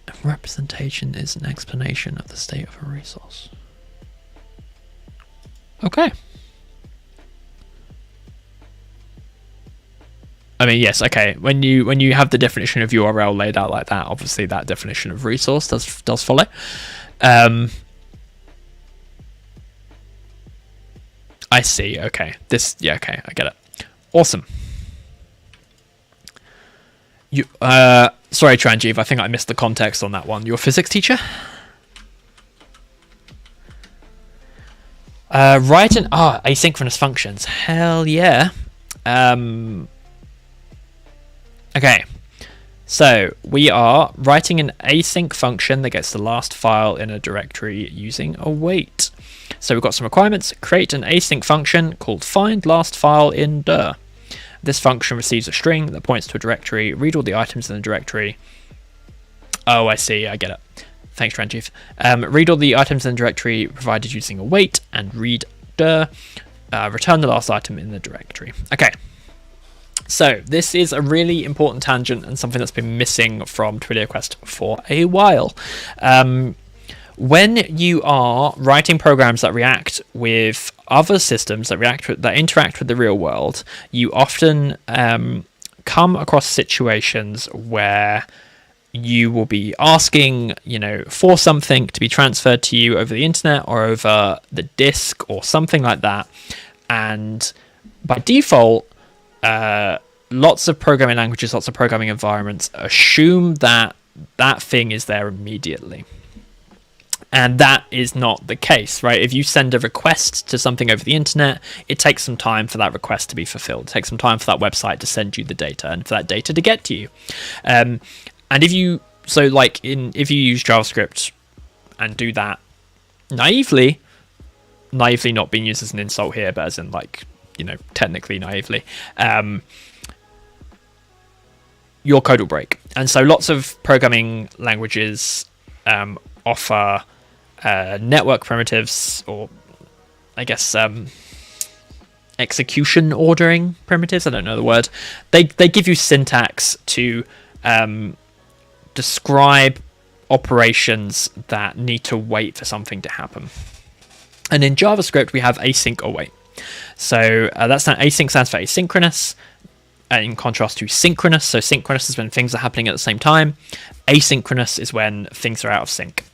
A representation is an explanation of the state of a resource. Okay. I mean, yes, okay. When you have the definition of URL laid out like that, obviously that definition of resource does follow. I see. Okay. Okay, I get it. Awesome. Sorry, Tranjeev, I think I missed the context on that one. Your physics teacher? Write asynchronous functions. Hell yeah. Okay, so we are writing an async function that gets the last file in a directory using await. So we've got some requirements. Create an async function called find last file in dir. This function receives a string that points to a directory. Read all the items in the directory. Oh, I see. I get it. Thanks, Tranjeev. Read all the items in the directory provided using await and read dir. Return the last item in the directory. Okay. So this is a really important tangent and something that's been missing from TwilioQuest for a while. When you are writing programs that react with other systems that interact with the real world, you often come across situations where you will be asking, for something to be transferred to you over the internet or over the disk or something like that, and by default, lots of programming languages, lots of programming environments assume that that thing is there immediately. And that is not the case, right? If you send a request to something over the internet, it takes some time for that request to be fulfilled. It takes some time for that website to send you the data and for that data to get to you. And if you use JavaScript and do that naively not being used as an insult here, but as in technically naively, your code will break. And so lots of programming languages offer network primitives, or I guess execution ordering primitives. I don't know the word. They give you syntax to describe operations that need to wait for something to happen. And in JavaScript, we have async await. So async stands for asynchronous, in contrast to synchronous. So synchronous is when things are happening at the same time. Asynchronous is when things are out of sync.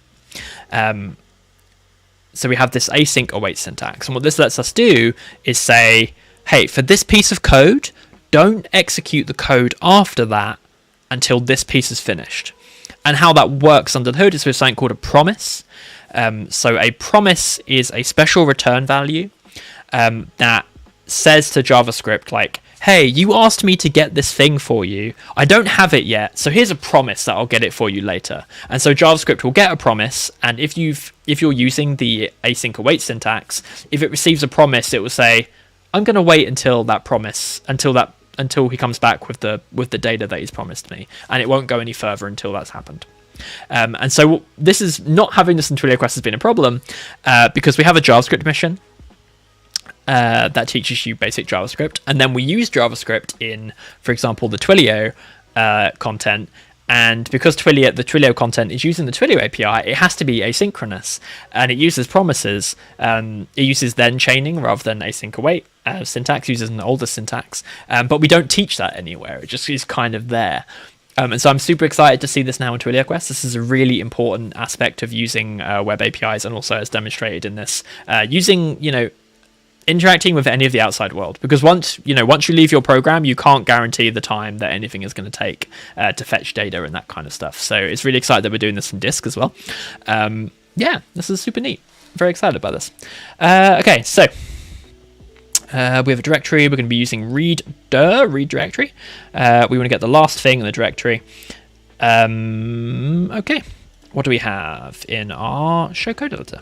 So we have this async await syntax. And what this lets us do is say, hey, for this piece of code, don't execute the code after that until this piece is finished. And how that works under the hood is with something called a promise. So a promise is a special return value that says to JavaScript, like, hey, you asked me to get this thing for you. I don't have it yet, so here's a promise that I'll get it for you later. And so JavaScript will get a promise, and if you're using the async await syntax, if it receives a promise, it will say, I'm going to wait until that promise, until he comes back with the data that he's promised me, and it won't go any further until that's happened. And so this is not having this in TwilioQuest has been a problem because we have a JavaScript mission that teaches you basic JavaScript, and then we use JavaScript in, for example, the Twilio content. And because the Twilio content is using the Twilio API, it has to be asynchronous, and it uses promises. It uses then chaining rather than async await syntax. Uses an older syntax, but we don't teach that anywhere. It just is kind of there. And so I'm super excited to see this now in TwilioQuest. This is a really important aspect of using web APIs, and also as demonstrated in this, using interacting with any of the outside world, because once you leave your program, you can't guarantee the time that anything is going to take to fetch data and that kind of stuff. So it's really exciting that we're doing this from disk as well. Yeah, this is super neat. Very excited about this. Okay, so we have a directory. We're going to be using read directory. We want to get the last thing in the directory. Okay, what do we have in our show code editor?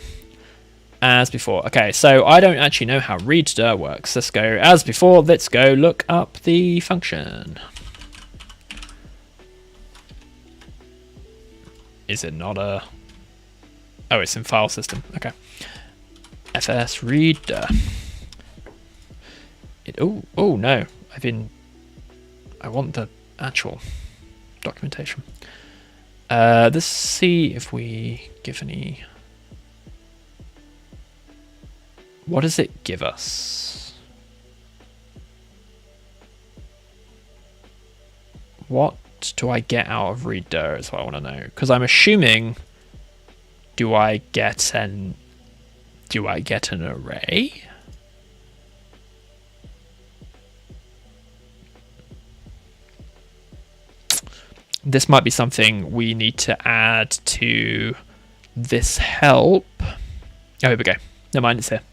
As before. Okay, so I don't actually know how read dir works. Let's go as before. Let's go look up the function. Is it not a... Oh, it's in file system. Okay. fs read dir. Oh no. I want the actual documentation. Let's see if we give any... What does it give us? What do I get out of read dir is what I want to know. Because I'm assuming, do I get an array? This might be something we need to add to this help. Oh, here we go. Never mind, it's here.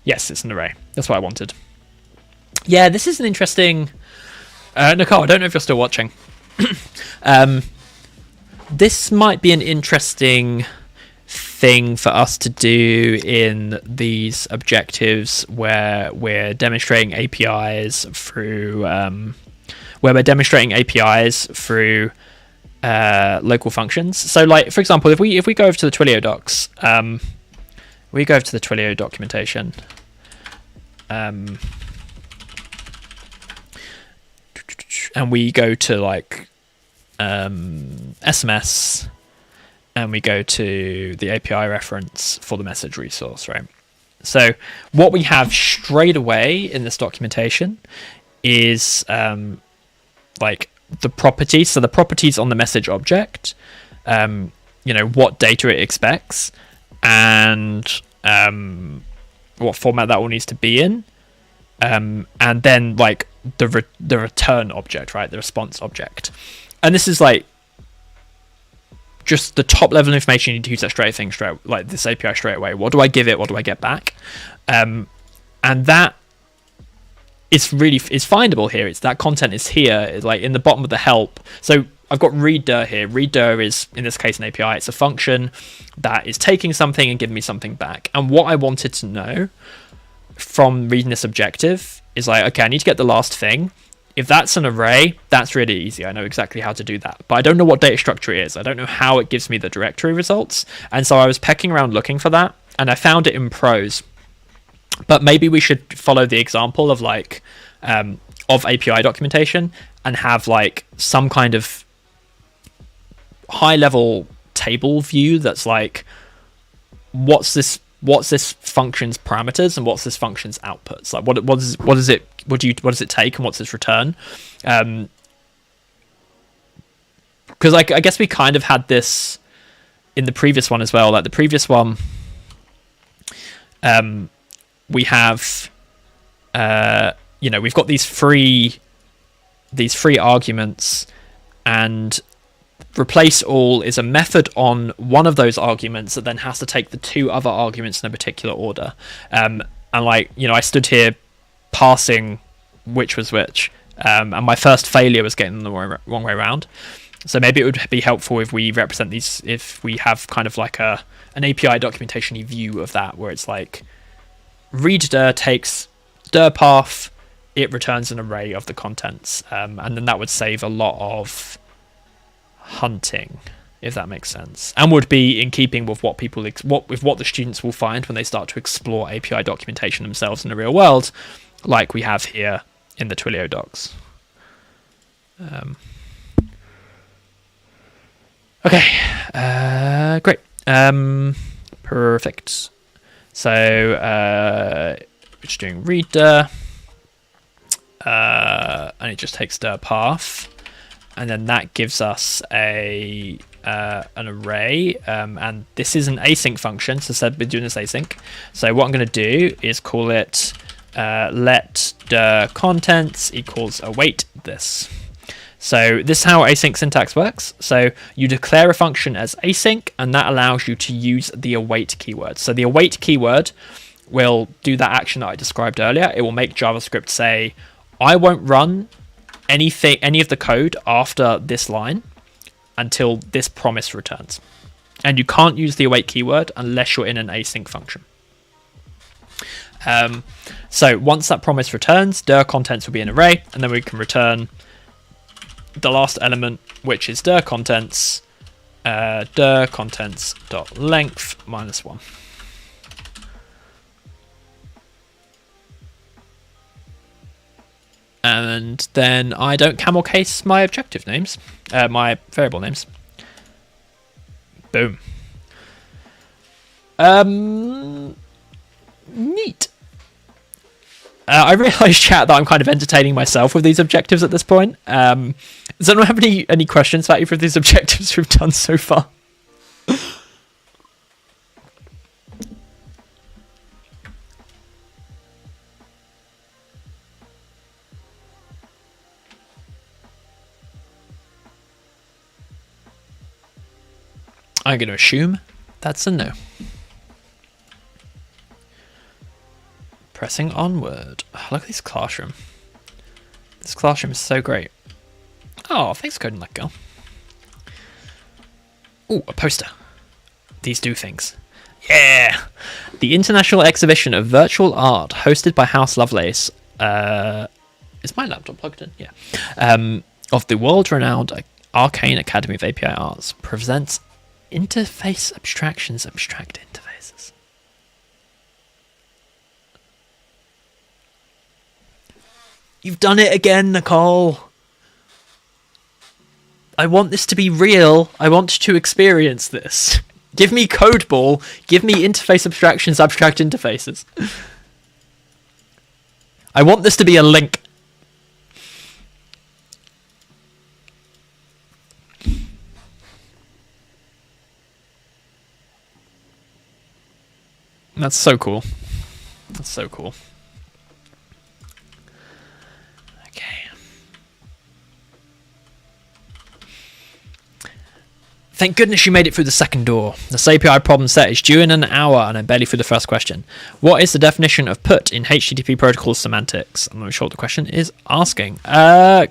Yes, it's an array. That's what I wanted. Yeah, this is an interesting... Nicole, I don't know if you're still watching. This might be an interesting thing for us to do in these objectives where we're demonstrating APIs through... local functions. So, like, for example, if we go over to the Twilio docs... we go over to the Twilio documentation. And we go to like SMS, and we go to the API reference for the message resource, right? So what we have straight away in this documentation is like the properties. So the properties on the message object, what data it expects, and what format that all needs to be in, and then like the return object, right, the response object. And this is like just the top level information. You need to use that like this API straight away. What do I give it? What do I get back? And that is findable here. It's that content is here, it's like in the bottom of the help. So I've got read dir here. Read dir is, in this case, an API. It's a function that is taking something and giving me something back. And what I wanted to know from reading this objective is like, okay, I need to get the last thing. If that's an array, that's really easy. I know exactly how to do that. But I don't know what data structure it is. I don't know how it gives me the directory results. And so I was pecking around looking for that, and I found it in prose. But maybe we should follow the example of like of API documentation and have like some kind of high level table view that's like, what's this function's parameters and what's this function's outputs? Like what does it take and what's its return? Because I guess we kind of had this in the previous one as well. Like the previous one, we have we've got these three arguments, and replace all is a method on one of those arguments that then has to take the two other arguments in a particular order. And like, I stood here parsing which was which, and my first failure was getting them the wrong way around. So maybe it would be helpful if we represent these, if we have kind of like an API documentation view of that, where it's like read dir takes dir path, it returns an array of the contents, and then that would save a lot of hunting, if that makes sense, and would be in keeping with what the students will find when they start to explore API documentation themselves in the real world, like we have here in the Twilio docs. Okay, great, perfect. So we're just doing read dir, and it just takes dir path. and then that gives us an array, and this is an async function, so instead we're doing this async. So what I'm going to do is call it let the contents equals await this. So this is how async syntax works. So you declare a function as async, and that allows you to use the await keyword. So the await keyword will do that action that I described earlier. It will make JavaScript say, I won't run any of the code after this line until this promise returns. And you can't use the await keyword unless you're in an async function. So once that promise returns, dir contents will be an array, and then we can return the last element, which is dir contents dot length -1. And then I don't camel case my objective names, my variable names. Boom. Neat. I realise, chat, that I'm kind of entertaining myself with these objectives at this point. Does anyone have any questions about either of these objectives we've done so far? I'm going to assume that's a no. Pressing onward. Oh, look at this classroom. This classroom is so great. Oh, thanks for coding that girl. Ooh, a poster. These do things. Yeah! The International Exhibition of Virtual Art, hosted by House Lovelace. Is my laptop plugged in? Yeah. Of the world-renowned Arcane Academy of API Arts, presents interface abstractions, abstract interfaces. You've done it again, Nicole. I want this to be real. I want to experience this. Give me Codeball. Give me interface abstractions, abstract interfaces. I want this to be a link. That's so cool. That's so cool. Okay. Thank goodness you made it through the second door. This API problem set is due in an hour, and I'm barely through the first question. What is the definition of put in HTTP protocol semantics? I'm not sure what the question is asking.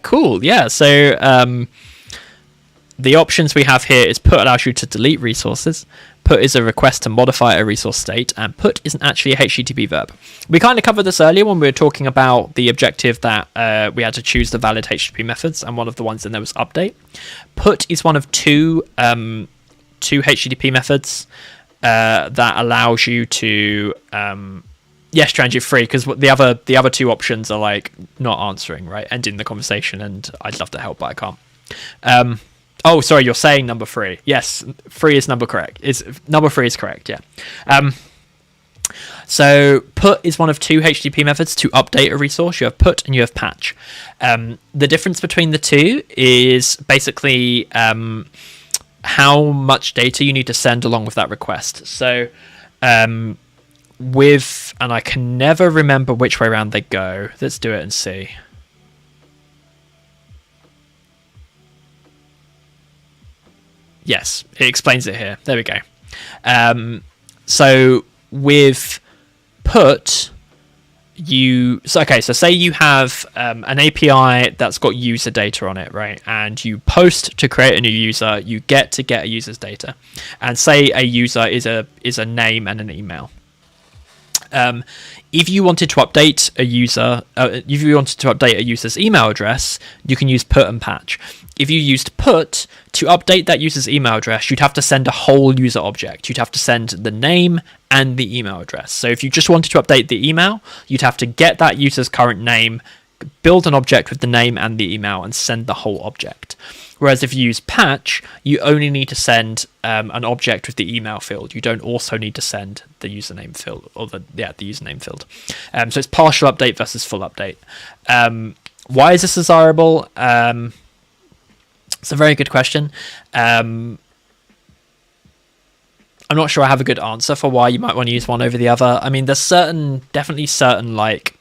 Cool. Yeah. So the options we have here is put allows you to delete resources. Put is a request to modify a resource state, and put isn't actually a HTTP verb. We kind of covered this earlier when we were talking about the objective that we had to choose the valid HTTP methods, and one of the ones in there was update. Put is one of two HTTP methods that allows you to yes, Strand, you're free, because the other two options are like not answering, right, ending the conversation, and I'd love to help, but I can't. Oh, sorry, you're saying number 3. Yes, 3 is number correct. Number 3 is correct, yeah. So put is one of two HTTP methods to update a resource. You have put and you have patch. The difference between the two is basically how much data you need to send along with that request. So and I can never remember which way around they go. Let's do it and see. Yes, it explains it here. There we go. So with put, so say you have an API that's got user data on it, right? And you post to create a new user, you get a user's data. And say a user is a name and an email. If you wanted to update a user's email address, you can use put and patch. If you used put to update that user's email address, you'd have to send a whole user object. You'd have to send the name and the email address. So if you just wanted to update the email, you'd have to get that user's current name, build an object with the name and the email, and send the whole object. Whereas if you use patch, you only need to send an object with the email field. You don't also need to send the username field, or the username field. So it's partial update versus full update. Why is this desirable? It's a very good question. I'm not sure I have a good answer for why you might want to use one over the other. I mean, there's definitely certain like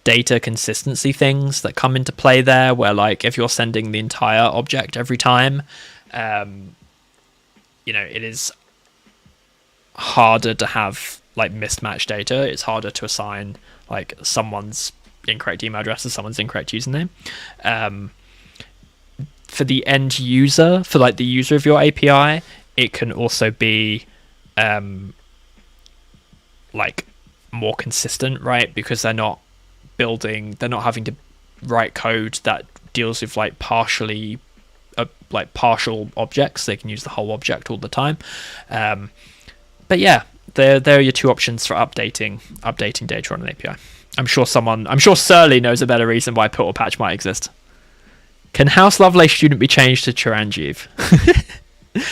data consistency things that come into play there, where like if you're sending the entire object every time, you know, it is harder to have like mismatched data. It's harder to assign like someone's incorrect email address to someone's incorrect username. For the end user, for like the user of your API, it can also be like more consistent, right? Because they're not having to write code that deals with like partial objects. They can use the whole object all the time. But yeah, there are your two options for updating data on an API. I'm sure Surly knows a better reason why put or patch might exist. Can House Lovelace student be changed to Chiranjeev?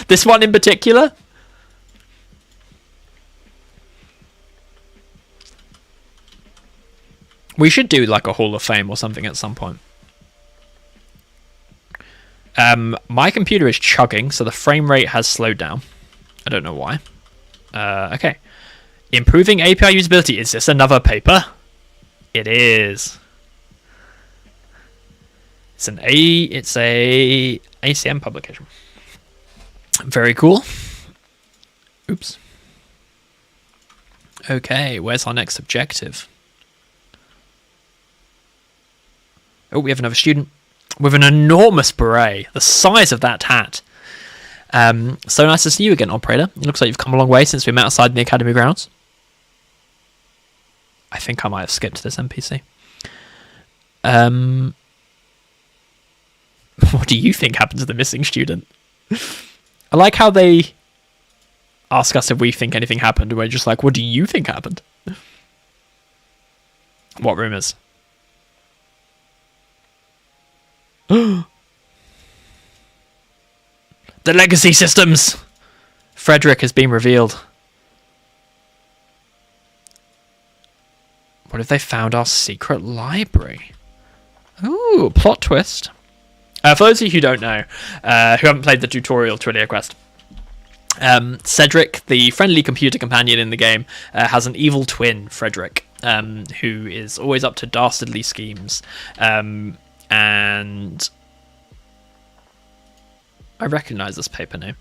This one in particular? We should do like a Hall of Fame or something at some point. My computer is chugging, so the frame rate has slowed down. I don't know why. Okay. Improving API usability. Is this another paper? It is. It's a ACM publication. Very cool. Oops. Okay, where's our next objective? Oh, we have another student with an enormous beret, the size of that hat. So nice to see you again, operator. It looks like you've come a long way since we met outside in the academy grounds. I think I might have skipped this NPC. What do you think happened to the missing student? I like how they ask us if we think anything happened, and we're just like, what do you think happened? What rumors? The legacy systems! Frederick has been revealed. What if they found our secret library? Ooh, plot twist. For those of you who don't know, who haven't played the tutorial TwilioQuest, Cedric, the friendly computer companion in the game, has an evil twin, Frederick, who is always up to dastardly schemes. And I recognise this paper name,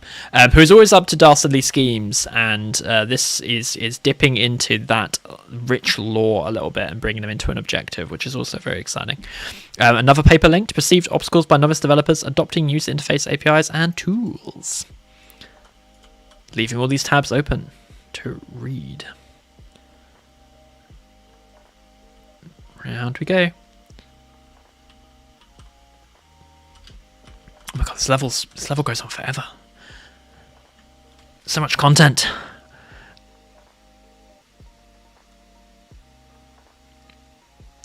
who is always up to dastardly schemes, and this is dipping into that rich lore a little bit and bringing them into an objective, which is also very exciting. Another paper linked: perceived obstacles by novice developers adopting user interface APIs and tools. Leaving all these tabs open to read. Round we go. Oh my god, this level goes on forever. So much content.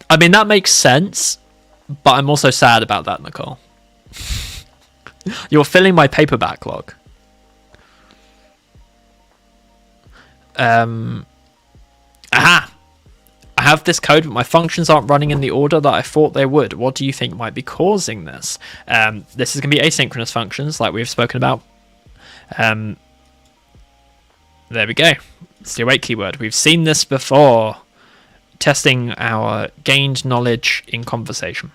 I mean, that makes sense, but I'm also sad about that, Nicole. You're filling my paper backlog. Aha! I have this code, but my functions aren't running in the order that I thought they would. What do you think might be causing this? This is going to be asynchronous functions, like we've spoken about. There we go. It's the await keyword. We've seen this before. Testing our gained knowledge in conversation.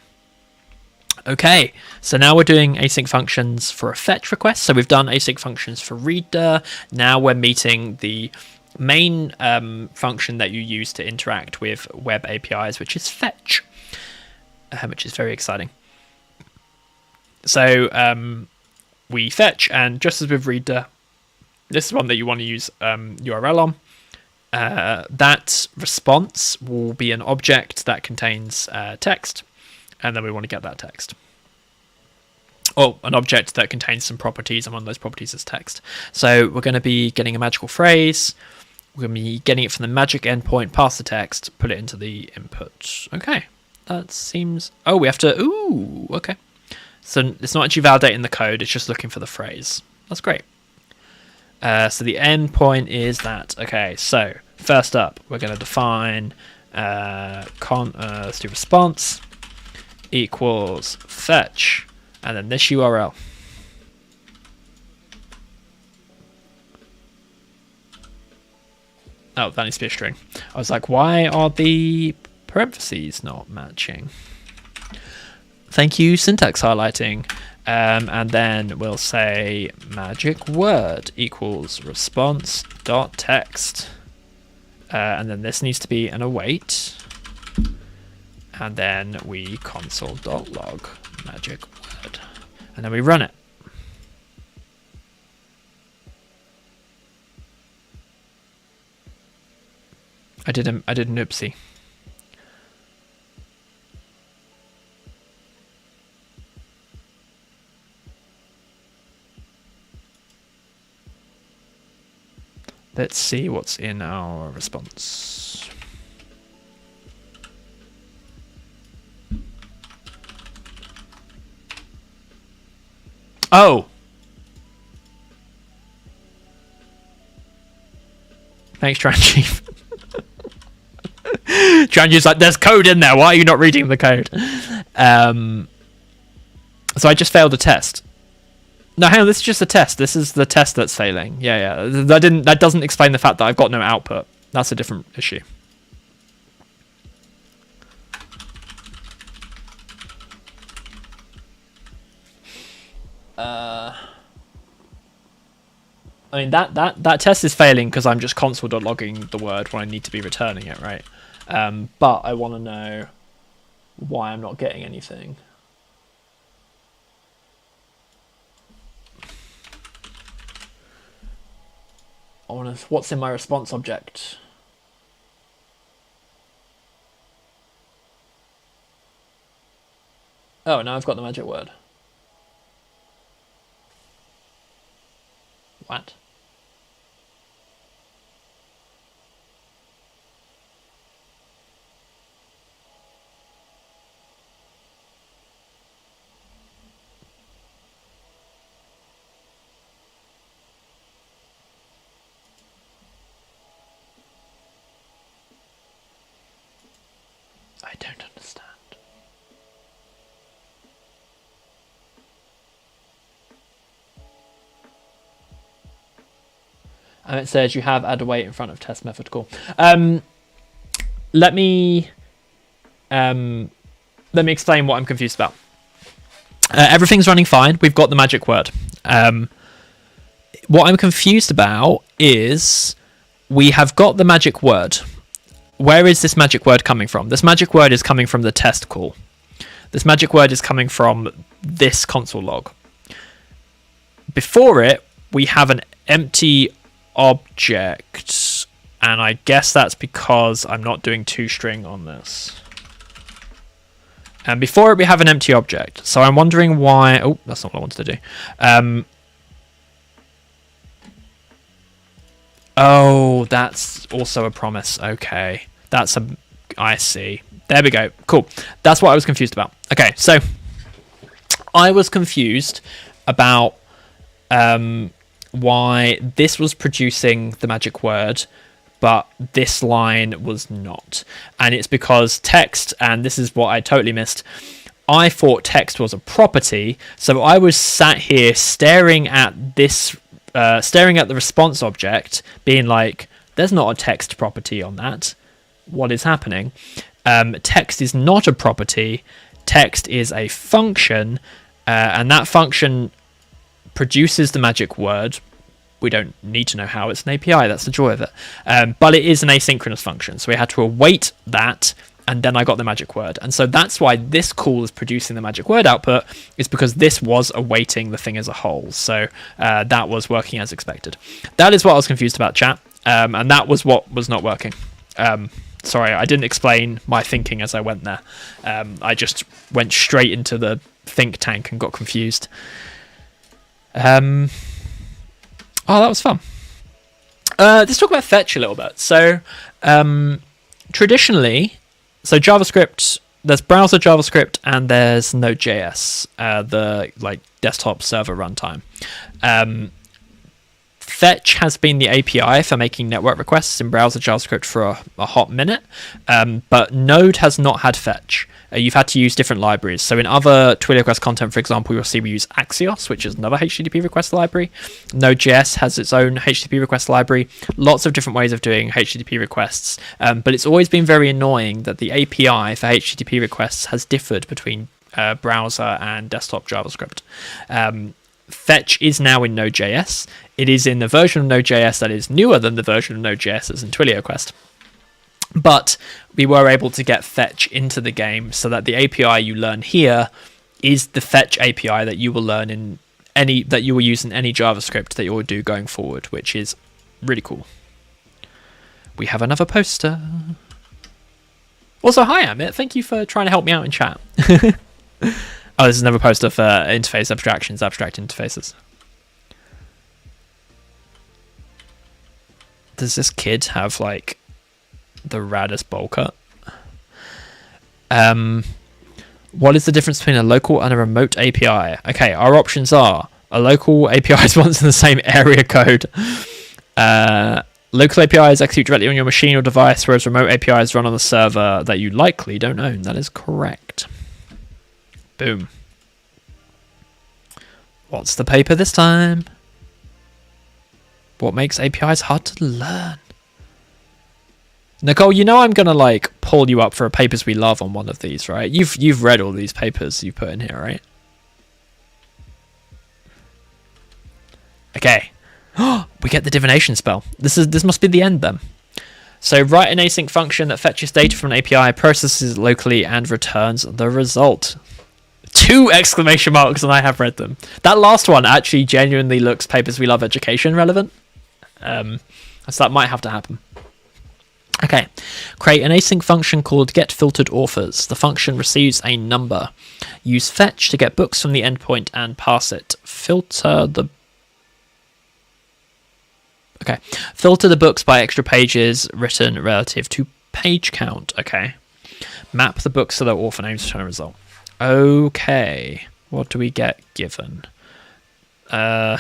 Okay, so now we're doing async functions for a fetch request. So we've done async functions for reader. Now we're meeting the main function that you use to interact with web APIs, which is fetch, which is very exciting. So we fetch, and just as with reader, this is one that you want to use URL on. That response will be an object that contains text, and then we want to get that text. Or an object that contains some properties, and one of those properties is text. So we're going to be getting a magical phrase. We're going to be getting it from the magic endpoint, pass the text, put it into the input. Okay, that seems... Oh, we have to... Ooh, okay. So it's not actually validating the code, it's just looking for the phrase. That's great. So the endpoint is that. Okay, so first up, we're going to define let's do response equals fetch and then this URL. Oh, that needs to be a string. I was like, why are the parentheses not matching? Thank you, syntax highlighting. And then we'll say magic word equals response dot text. And then this needs to be an await. And then we console.log magic word. And then we run it. I did an oopsie. Let's see what's in our response. Oh! Thanks, Tranchief. Tranchief's like, there's code in there. Why are you not reading the code? So I just failed a test. No, hang on, this is just a test. This is the test that's failing. Yeah. That doesn't explain the fact that I've got no output. That's a different issue. I mean, that test is failing because I'm just console.logging the word when I need to be returning it, right? But I want to know why I'm not getting anything. I want to, what's in my response object? Oh, now I've got the magic word. What? I don't understand. And it says you have add await in front of test method call. Let me explain what I'm confused about. Everything's running fine. We've got the magic word. What I'm confused about is we have got the magic word. Where is this magic word coming from? This magic word is coming from the test call. This magic word is coming from this console log. Before it, we have an empty object, and I guess that's because I'm not doing toString on this. And before it, we have an empty object. So I'm wondering why... Oh, that's not what I wanted to do. Oh, that's also a promise. Okay. That's a... I see. There we go. Cool. That's what I was confused about. Okay, so I was confused about why this was producing the magic word, but this line was not. And it's because text, and this is what I totally missed, I thought text was a property, so I was sat here staring at this... staring at the response object, being like, there's not a text property on that. What is happening? Text is not a property. Text is a function, and that function produces the magic word. We don't need to know how. It's an API. That's the joy of it. But it is an asynchronous function, so we had to await that, and then I got the magic word. And so that's why this call is producing the magic word output, is because this was awaiting the thing as a whole. So that was working as expected. That is what I was confused about, chat. And that was what was not working. Sorry, I didn't explain my thinking as I went there. I just went straight into the think tank and got confused. Oh, that was fun. Let's talk about fetch a little bit. So traditionally... So JavaScript, there's browser JavaScript and there's Node.js, the like desktop server runtime. Fetch has been the API for making network requests in browser JavaScript for a hot minute, but Node has not had Fetch. You've had to use different libraries. So in other TwilioQuest content, for example, you'll see we use Axios, which is another HTTP request library. Node.js has its own HTTP request library. Lots of different ways of doing HTTP requests, but it's always been very annoying that the API for HTTP requests has differed between browser and desktop JavaScript. Fetch is now in Node.js. It is in the version of Node.js that is newer than the version of Node.js that's in TwilioQuest. But we were able to get Fetch into the game so that the API you learn here is the Fetch API that you will learn in that you will use in any JavaScript that you will do going forward, which is really cool. We have another poster. Also, hi Amit, thank you for trying to help me out in chat. Oh, this is another poster for interface abstractions, abstract interfaces. Does this kid have like the raddest bowl cut? What is the difference between a local and a remote API? Okay, our options are a local API is once in the same area code. Local APIs execute directly on your machine or device, whereas remote APIs run on the server that you likely don't own. That is correct. Boom. What's the paper this time? What makes APIs hard to learn? Nicole, you know I'm gonna like pull you up for a papers we love on one of these, right? You've read all these papers you put in here, right? Okay. We get the divination spell. This must be the end then. So write an async function that fetches data from an API, processes it locally, and returns the result. 2 exclamation marks, and I have read them. That last one actually genuinely looks papers we love education relevant. So that might have to happen. Okay, create an async function called getFilteredAuthors. The function receives a number. Use fetch to get books from the endpoint and pass it. Filter the books by extra pages written relative to page count. Okay, map the books to their author names, return a result. Okay, what do we get given? Am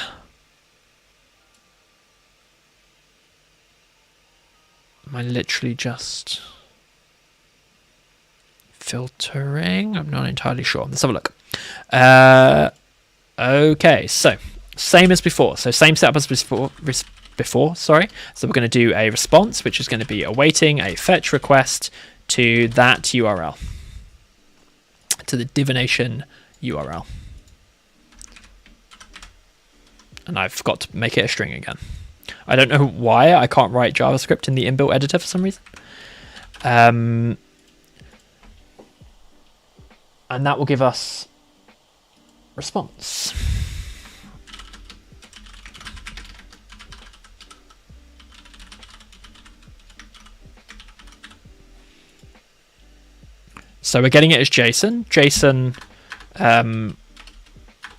I literally just filtering? I'm not entirely sure. Let's have a look. Okay, so same as before. So same setup as before. Sorry. So we're going to do a response, which is going to be awaiting a fetch request to that URL, to the divination URL. And I forgot to make it a string again. I don't know why I can't write JavaScript in the inbuilt editor for some reason. And that will give us response. So we're getting it as JSON. JSON,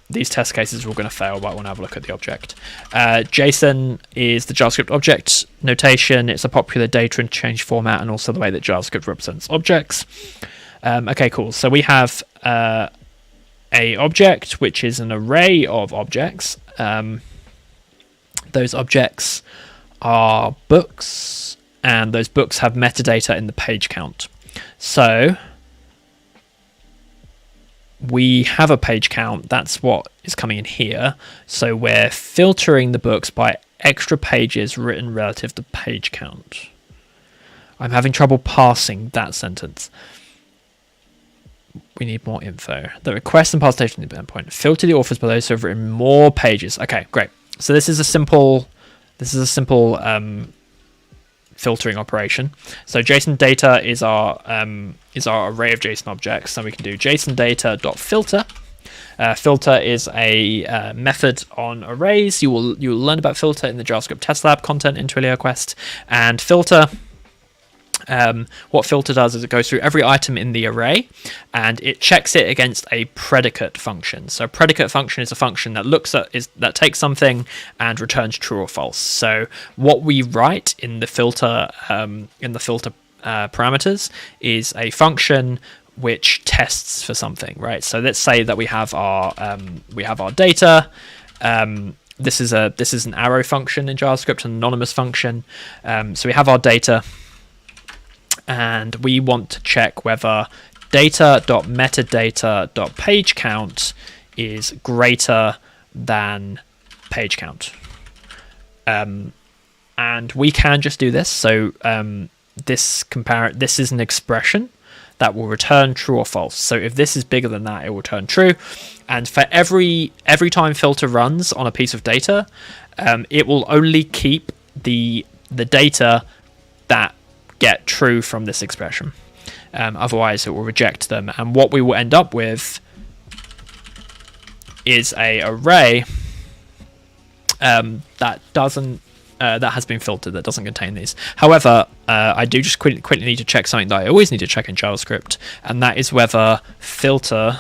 these test cases are all going to fail, but I want to have a look at the object. JSON is the JavaScript object notation. It's a popular data interchange format and also the way that JavaScript represents objects. Okay, cool. So we have a object, which is an array of objects. Those objects are books, and those books have metadata in the page count. So we have a page count. That's what is coming in here. So we're filtering the books by extra pages written relative to page count. I'm having trouble parsing that sentence. We need more info. The request and pass data from the endpoint. Filter the authors by those who have written more pages. Okay, great. So this is a simple filtering operation. So JSON data is our array of JSON objects. So we can do JSON data.filter. Filter is a method on arrays. You will learn about filter in the JavaScript test lab content in TwilioQuest. And filter, what filter does is it goes through every item in the array and it checks it against a predicate function. So predicate function is a function that that takes something and returns true or false. So what we write in the filter parameters is a function which tests for something, right? So let's say that we have our data. this is an arrow function in JavaScript, an anonymous function. So we have our data, and we want to check whether data.metadata.pageCount is greater than page count. And we can just do this. So this is an expression that will return true or false. So if this is bigger than that, it will return true. And for every time filter runs on a piece of data, it will only keep the data that get true from this expression. Otherwise, it will reject them. And what we will end up with is a array that has been filtered, that doesn't contain these. However, I do just quickly need to check something that I always need to check in JavaScript, and that is whether filter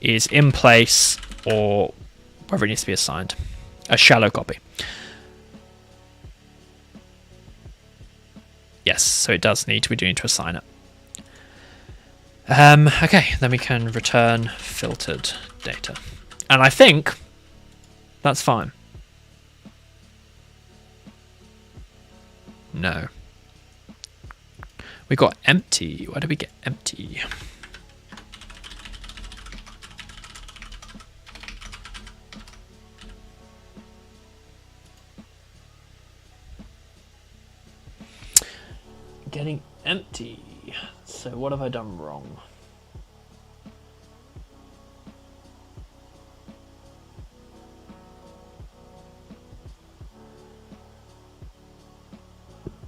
is in place or whether it needs to be assigned. A shallow copy. Yes, so it does need to. We do need to assign it. Okay, then we can return filtered data, and I think that's fine. No. We got empty. Why did we get empty? Getting empty. So what have I done wrong?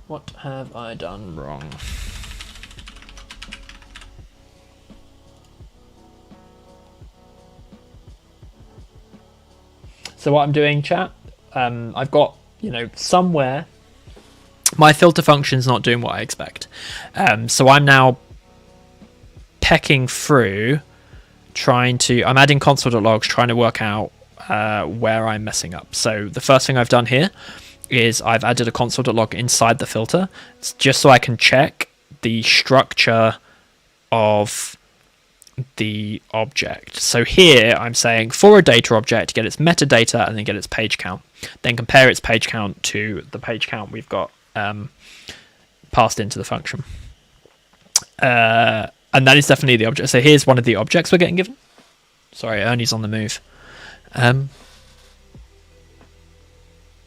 What have I done wrong? So what I'm doing, chat, I've got, somewhere my filter function's not doing what I expect. So I'm now pecking through, I'm adding console.logs, trying to work out where I'm messing up. So the first thing I've done here is I've added a console.log inside the filter, just so I can check the structure of the object. So here I'm saying for a data object, get its metadata and then get its page count. Then compare its page count to the page count we've got passed into the function. And that is definitely the object. So here's one of the objects we're getting given. Sorry, Ernie's on the move.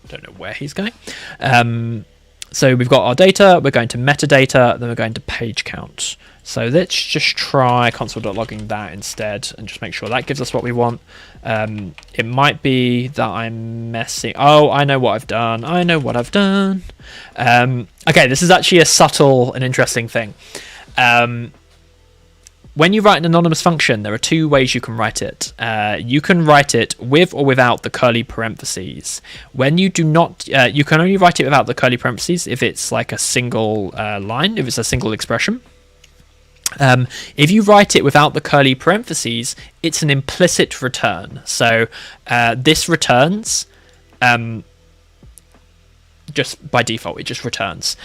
Don't know where he's going. So we've got our data, we're going to metadata, then we're going to page count. So let's just try console.logging that instead and just make sure that gives us what we want. It might be that I'm messing. Oh, I know what I've done. Okay, this is actually a subtle and interesting thing. When you write an anonymous function, there are two ways you can write it. You can write it with or without the curly parentheses. When you do not, you can only write it without the curly parentheses if it's like a single line, if it's a single expression. If you write it without the curly parentheses, it's an implicit return. So this returns, just by default, it just returns.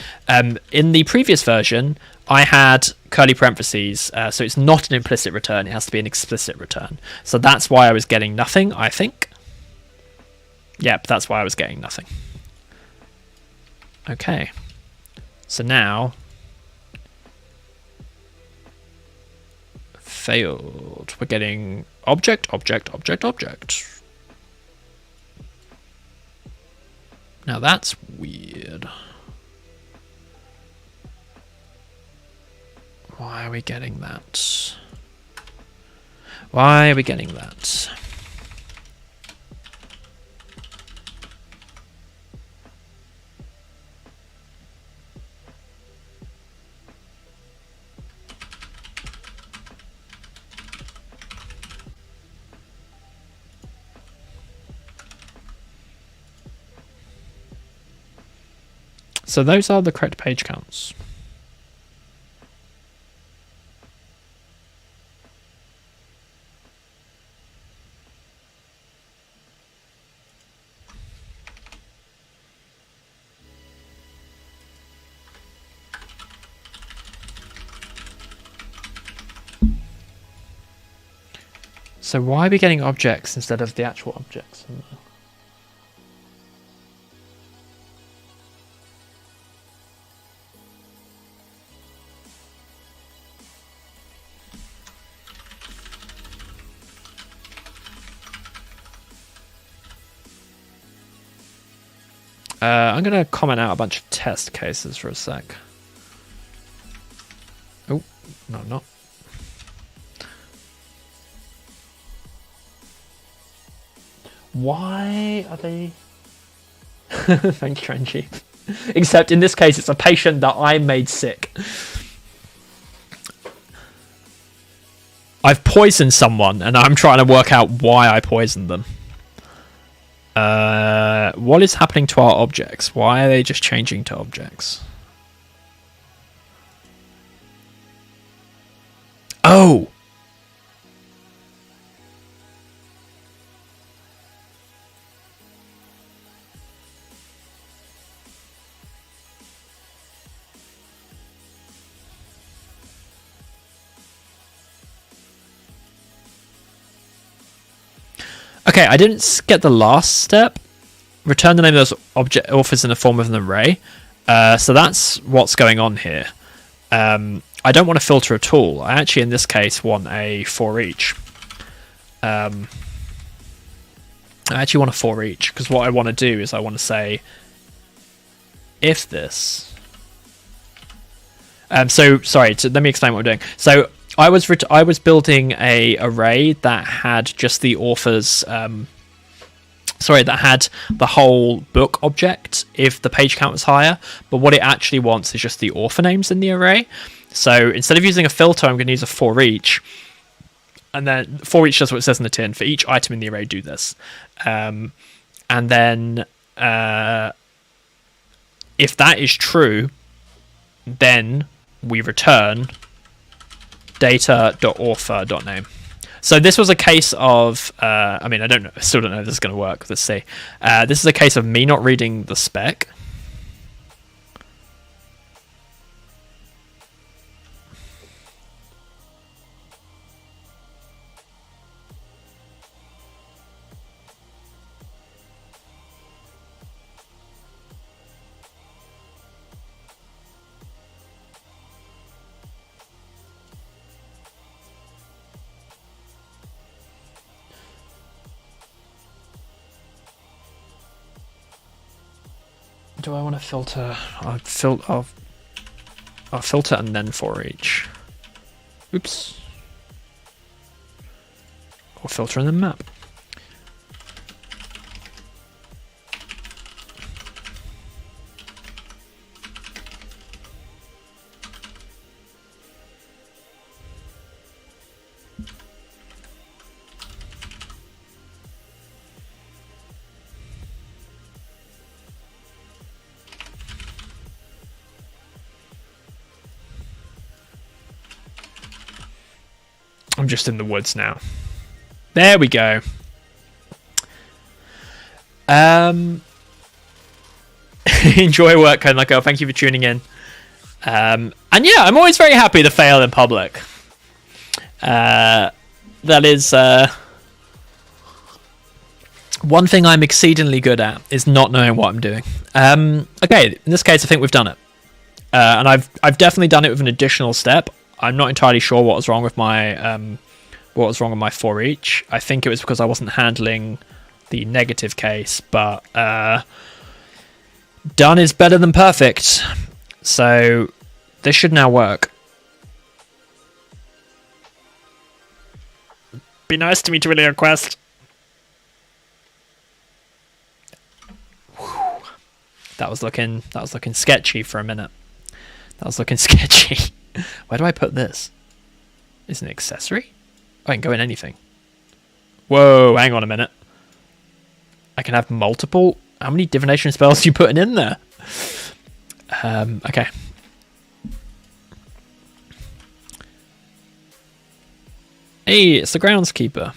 In the previous version, I had curly parentheses, so it's not an implicit return, it has to be an explicit return. So that's why I was getting nothing, I think. Yep, that's why I was getting nothing. Okay, so now failed. We're getting object. Now that's weird. Why are we getting that? So those are the correct page counts. So why are we getting objects instead of the actual objects? I'm going to comment out a bunch of test cases for a sec. Oh, no, I'm not. Why are they... Thank you, Renji. Except in this case, it's a patient that I made sick. I've poisoned someone, and I'm trying to work out why I poisoned them. What is happening to our objects? Why are they just changing to objects? Oh! Okay, I didn't get the last step. Return the name of those object authors in the form of an array. So that's what's going on here. I don't want to filter at all. I actually, in this case, want a for each. I actually want a for each, because what I want to do is I want to say if this. So sorry, let me explain what we're doing. So I was building a array that had just the author's. That had the whole book object if the page count was higher, but what it actually wants is just the author names in the array. So instead of using a filter, I'm going to use a for each, and then for each does what it says in the tin. For each item in the array, do this, and then if that is true, then we return data.author.name. So this was a case of, I still don't know if this is going to work. Let's see. This is a case of me not reading the spec. Do I want to filter? I'll filter and then for each. Oops. Or filter and then map. I'm just in the woods now. There we go. Enjoy work, Code Like Girl. Thank you for tuning in. And yeah, I'm always very happy to fail in public. That is one thing I'm exceedingly good at, is not knowing what I'm doing. Okay, in this case, I think we've done it. And I've definitely done it with an additional step. I'm not entirely sure what was wrong with my for each. I think it was because I wasn't handling the negative case, but done is better than perfect. So this should now work. Be nice to me, TwilioQuest. That was looking sketchy for a minute. That was looking sketchy. Where do I put this? Is it an accessory? I can go in anything. Whoa, hang on a minute. I can have multiple. How many divination spells are you putting in there? Okay. Hey, it's the groundskeeper.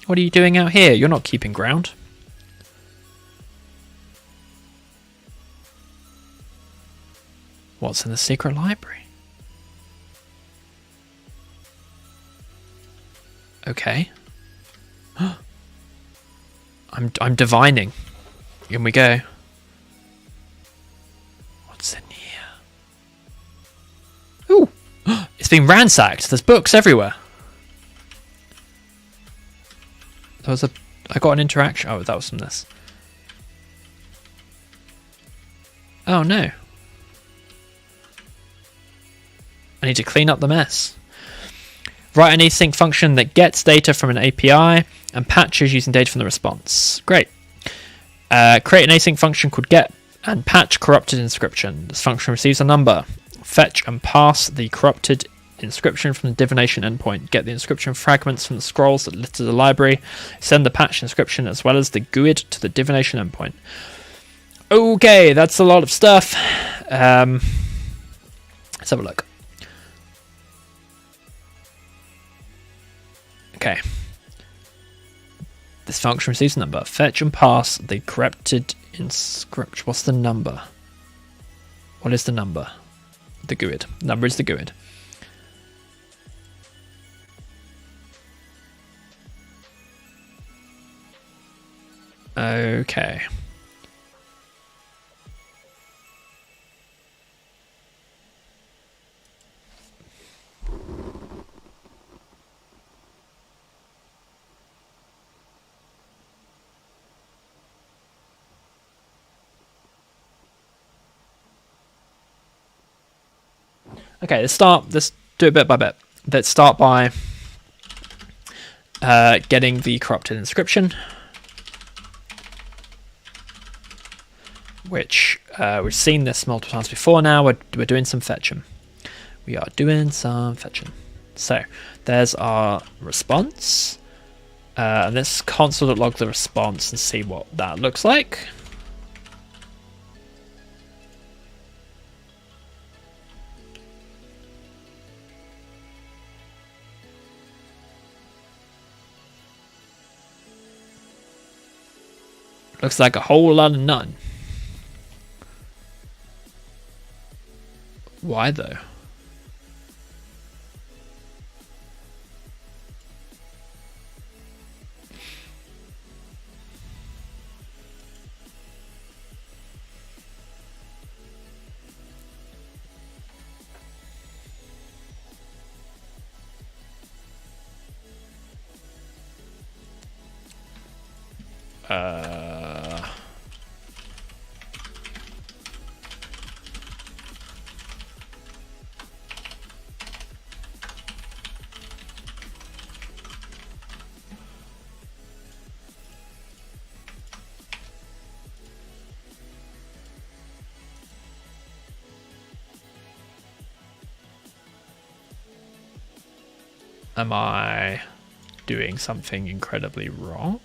What are you doing out here? You're not keeping ground. What's in the secret library? Okay. I'm divining. In we go. What's in here? Ooh! It's been ransacked. There's books everywhere. I got an interaction. Oh, that was from this. Oh no. I need to clean up the mess. Write an async function that gets data from an API and patches using data from the response. Great. Create an async function called get and patch corrupted inscription. This function receives a number. Fetch and pass the corrupted inscription from the divination endpoint. Get the inscription fragments from the scrolls that litter the library. Send the patched inscription as well as the GUID to the divination endpoint. Okay, that's a lot of stuff. Let's have a look. Okay. This function receives a number. Fetch and pass the corrupted inscription. What's the number? What is the number? The GUID. Number is the GUID. Okay. Okay, let's do it bit by bit. Let's start by getting the corrupted inscription, which we've seen this multiple times before now. We're doing some fetching. We are doing some fetching. So there's our response. And let's console.log the response and see what that looks like. Looks like a whole lot of none. Why though? Am I doing something incredibly wrong?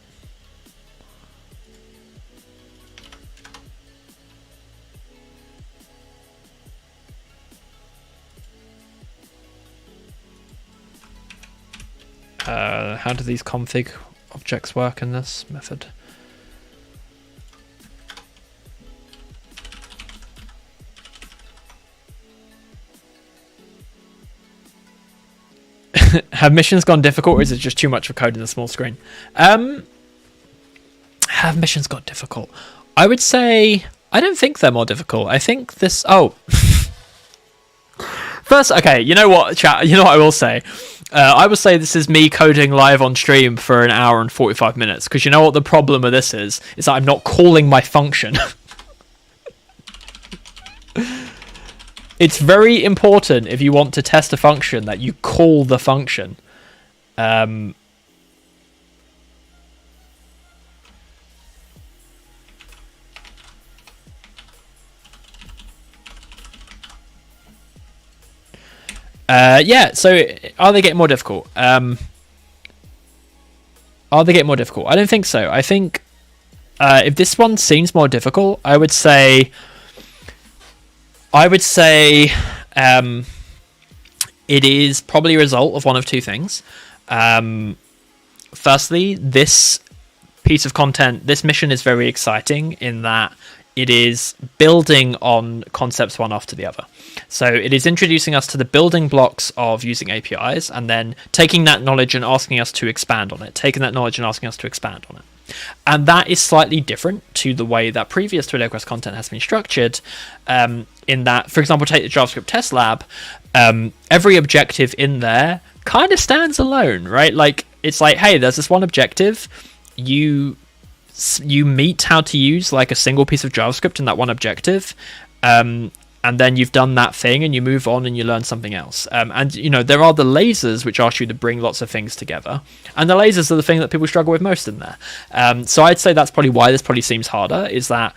How do these config objects work in this method? Have missions gone difficult, or is it just too much for code in the small screen? Have missions got difficult? I would say I don't think they're more difficult. I think this. Oh, first, okay. You know what, chat? You know what I will say. I would say this is me coding live on stream for an hour and 45 minutes, because you know what the problem with this is that I'm not calling my function. It's very important if you want to test a function that you call the function. Yeah, so are they getting more difficult? Are they getting more difficult? I don't think so. I think if this one seems more difficult, I would say it is probably a result of one of two things. Firstly, this piece of content, this mission is very exciting in that it is building on concepts one after the other. So it is introducing us to the building blocks of using APIs, and then taking that knowledge and asking us to expand on it, taking that knowledge and asking us to expand on it. And that is slightly different to the way that previous TwilioQuest content has been structured, in that, for example, take the JavaScript test lab, every objective in there kind of stands alone, right? Like, it's like, hey, there's this one objective, you meet how to use like a single piece of JavaScript in that one objective, And then you've done that thing and you move on and you learn something else. And there are the lasers, which ask you to bring lots of things together, and the lasers are the thing that people struggle with most in there. So I'd say that's probably why this probably seems harder, is that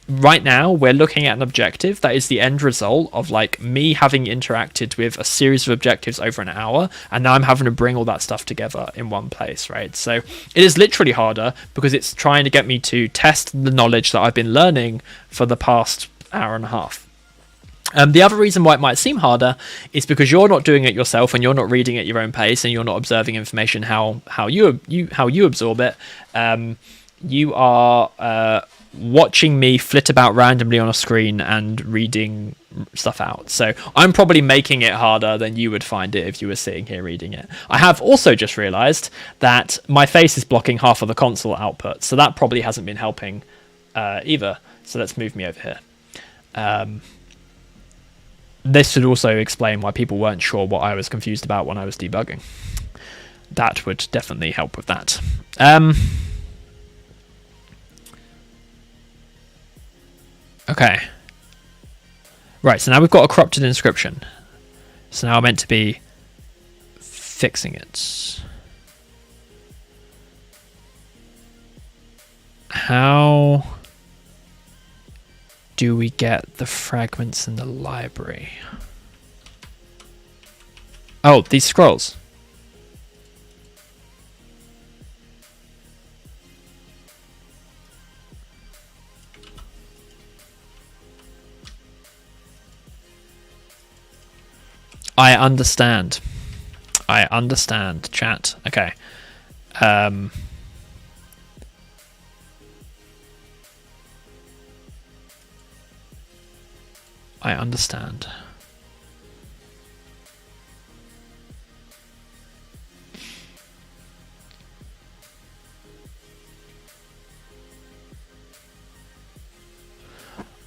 right now we're looking at an objective that is the end result of like me having interacted with a series of objectives over an hour, and now I'm having to bring all that stuff together in one place, right? So it is literally harder because it's trying to get me to test the knowledge that I've been learning for the past hour and a half. The other reason why it might seem harder is because you're not doing it yourself and you're not reading at your own pace and you're not observing information how you absorb it. You are watching me flit about randomly on a screen and reading stuff out. So I'm probably making it harder than you would find it if you were sitting here reading it. I have also just realized that my face is blocking half of the console output, so that probably hasn't been helping either. So let's move me over here. This should also explain why people weren't sure what I was confused about when I was debugging. That would definitely help with that. Okay. Right, so now we've got a corrupted inscription. So now I'm meant to be fixing it. How do we get the fragments in the library? Oh, these scrolls. I understand. I understand, chat. Okay. I understand.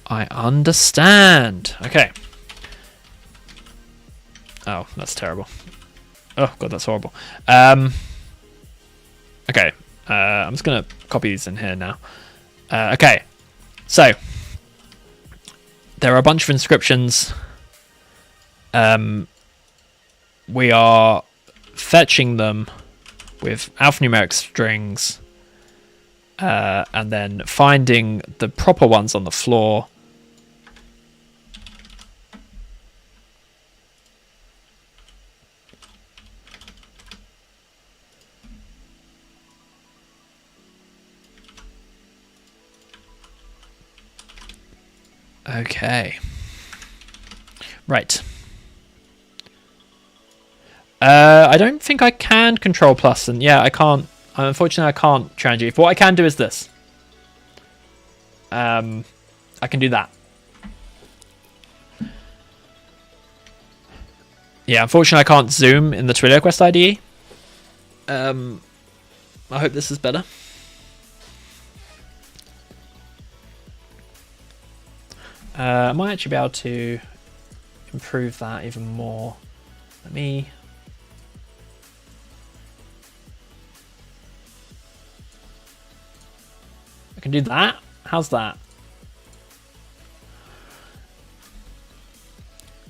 I understand. Okay. Oh, that's terrible. Oh god, that's horrible. Okay. I'm just gonna copy these in here now. Okay. So there are a bunch of inscriptions. We are fetching them with alphanumeric strings, and then finding the proper ones on the floor. Okay. Right. I don't think I can control plus, and yeah, I can't. Unfortunately, I can't transmute. What I can do is this. I can do that. Yeah, unfortunately, I can't zoom in the TwilioQuest IDE. I hope this is better. I might actually be able to improve that even more. Let me... I can do that? How's that?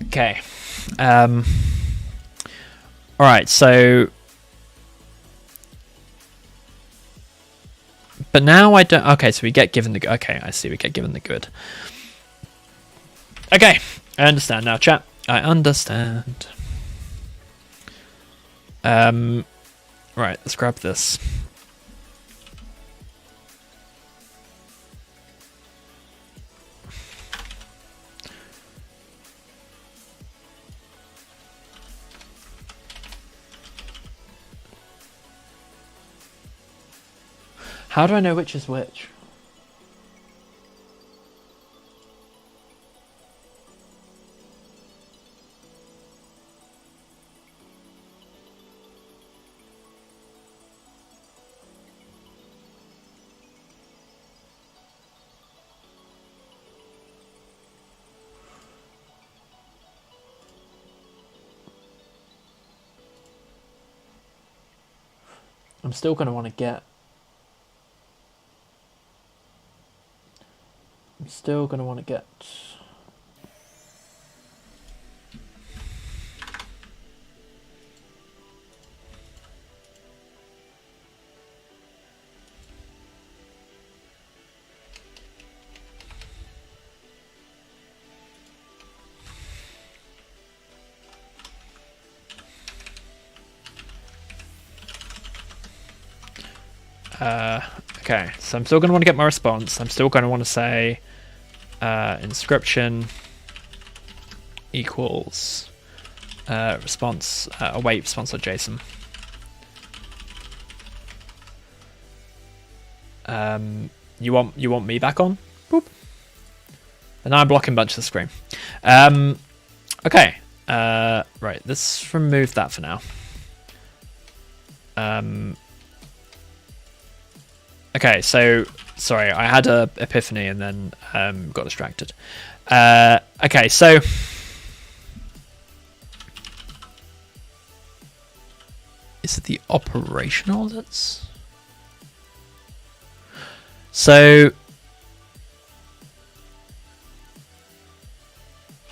Okay. Alright, so... But now I don't... Okay, so we get given the... Okay, I see, we get given the good. Okay, I understand now, chat. I understand. Right, let's grab this. How do I know which is which? I'm still going to want to get... I'm still going to want to get Okay, so I'm still going to want to get my response. I'm still going to want to say inscription equals response await response.json. You want me back on? Boop. And now I'm blocking a bunch of the screen. Okay. Right. Let's remove that for now. Okay. So sorry, I had a epiphany and then got distracted. Okay. So. Is it the operational that's... So...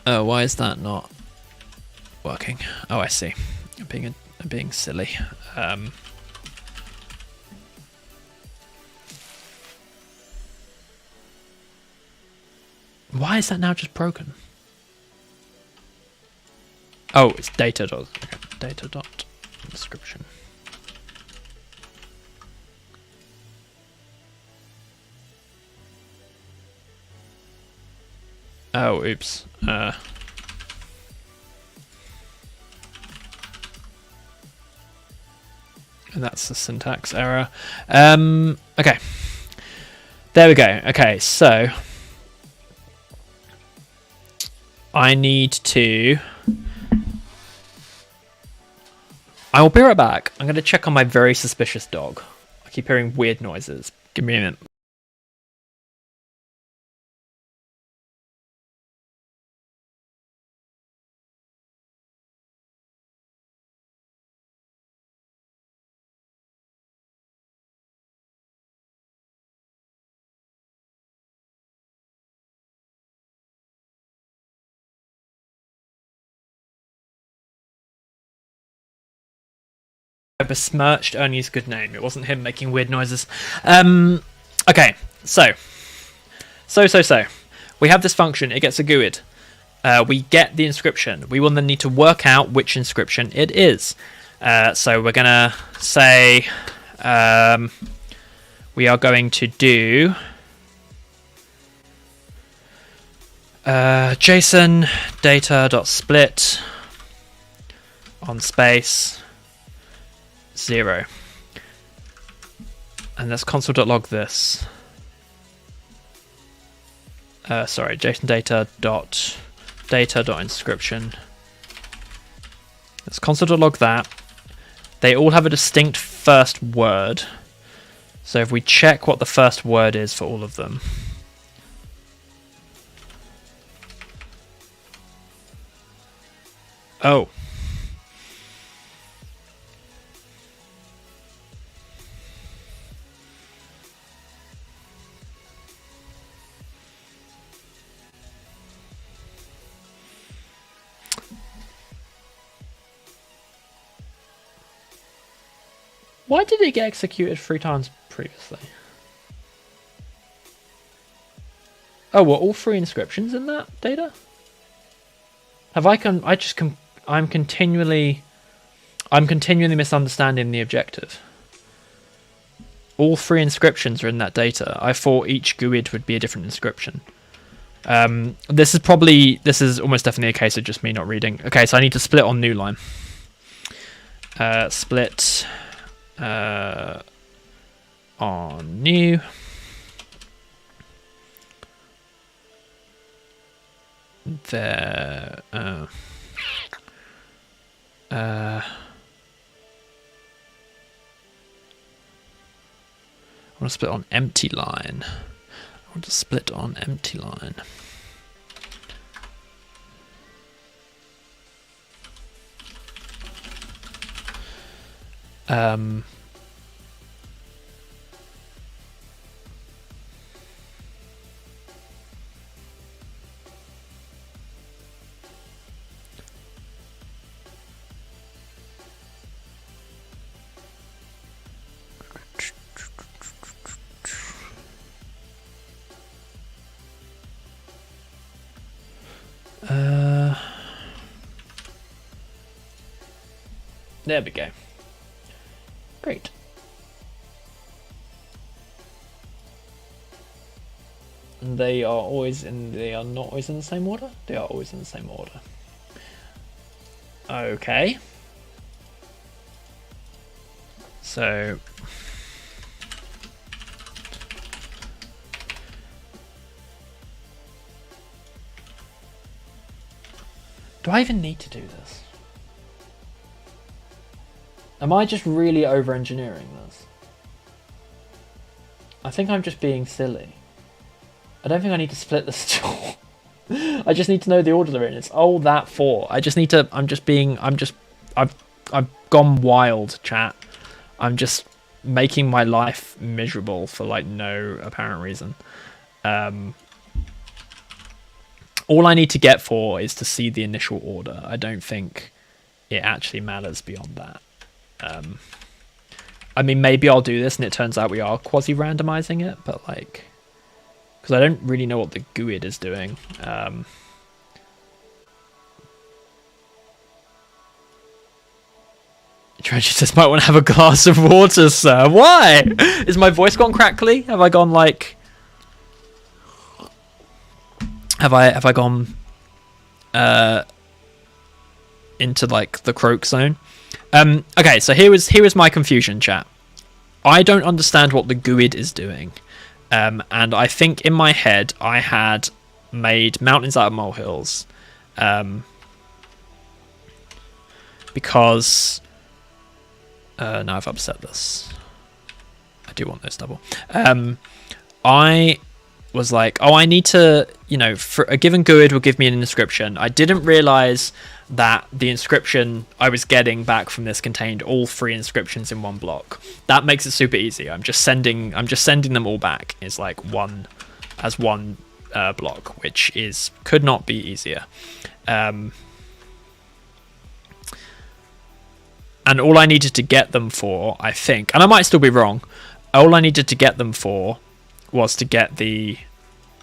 Oh, why is that not working? Oh, I see. I'm being silly. Why is that now just broken? Oh, it's data dot... Okay, data dot... description. Oh, oops. And that's the syntax error. Okay. There we go. Okay, so I need to... I will be right back. I'm going to check on my very suspicious dog. I keep hearing weird noises. Give me a minute. I besmirched Ernie's good name. It wasn't him making weird noises. Okay, so. We have this function. It gets a GUID. We get the inscription. We will then need to work out which inscription it is. So we're going to say we are going to do JSON data.split on space 0. And let's console.log this. Sorry, JSON data.inscription. Let's console.log that. They all have a distinct first word. So if we check what the first word is for all of them. Oh. Why did it get executed 3 times previously? Oh, were all 3 inscriptions in that data? Have I'm continually misunderstanding the objective. All 3 inscriptions are in that data. I thought each GUID would be a different inscription. This is almost definitely a case of just me not reading. Okay, so I need to split on new line. Split on new. There. I want to split on empty line. I want to split on empty line. There we go. Great. They are not always in the same order. They are always in the same order. Okay. So do I even need to do this? Am I just really over-engineering this? I think I'm just being silly. I don't think I need to split this at all. I just need to know the order they're in. It's that 4. I just need to. I've gone wild, chat. I'm just making my life miserable for like no apparent reason. All I need to get 4 is to see the initial order. I don't think it actually matters beyond that. I mean, maybe I'll do this and it turns out we are quasi-randomizing it, but like, because I don't really know what the GUID is doing. Trench says, might want to have a glass of water, sir. Why? Is my voice gone crackly? Have I gone like... Have I gone into like the croak zone? Okay, so here was my confusion, chat. I don't understand what the GUID is doing. And I think in my head I had made mountains out of molehills. Because now I've upset this. I do want this double. I was like, oh, I need to, for a given GUID will give me an inscription. I didn't realize that the inscription I was getting back from this contained all 3 inscriptions in one block. That makes it super easy. I'm just sending them all back. It's like one block, which could not be easier. And all I needed to get them for, I think, and I might still be wrong, all I needed to get them for was to get the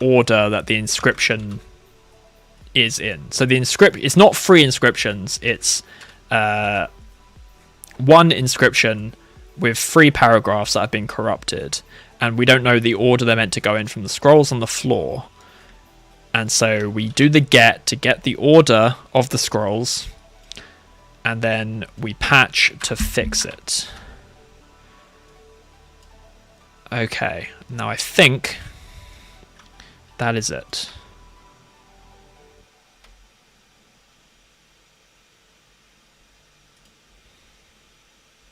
order that the inscription is in. So the it's not 3 inscriptions, it's 1 inscription with 3 paragraphs that have been corrupted, and we don't know the order they're meant to go in from the scrolls on the floor. And so we do the get to get the order of the scrolls, and then we patch to fix it. Okay, now I think that is it.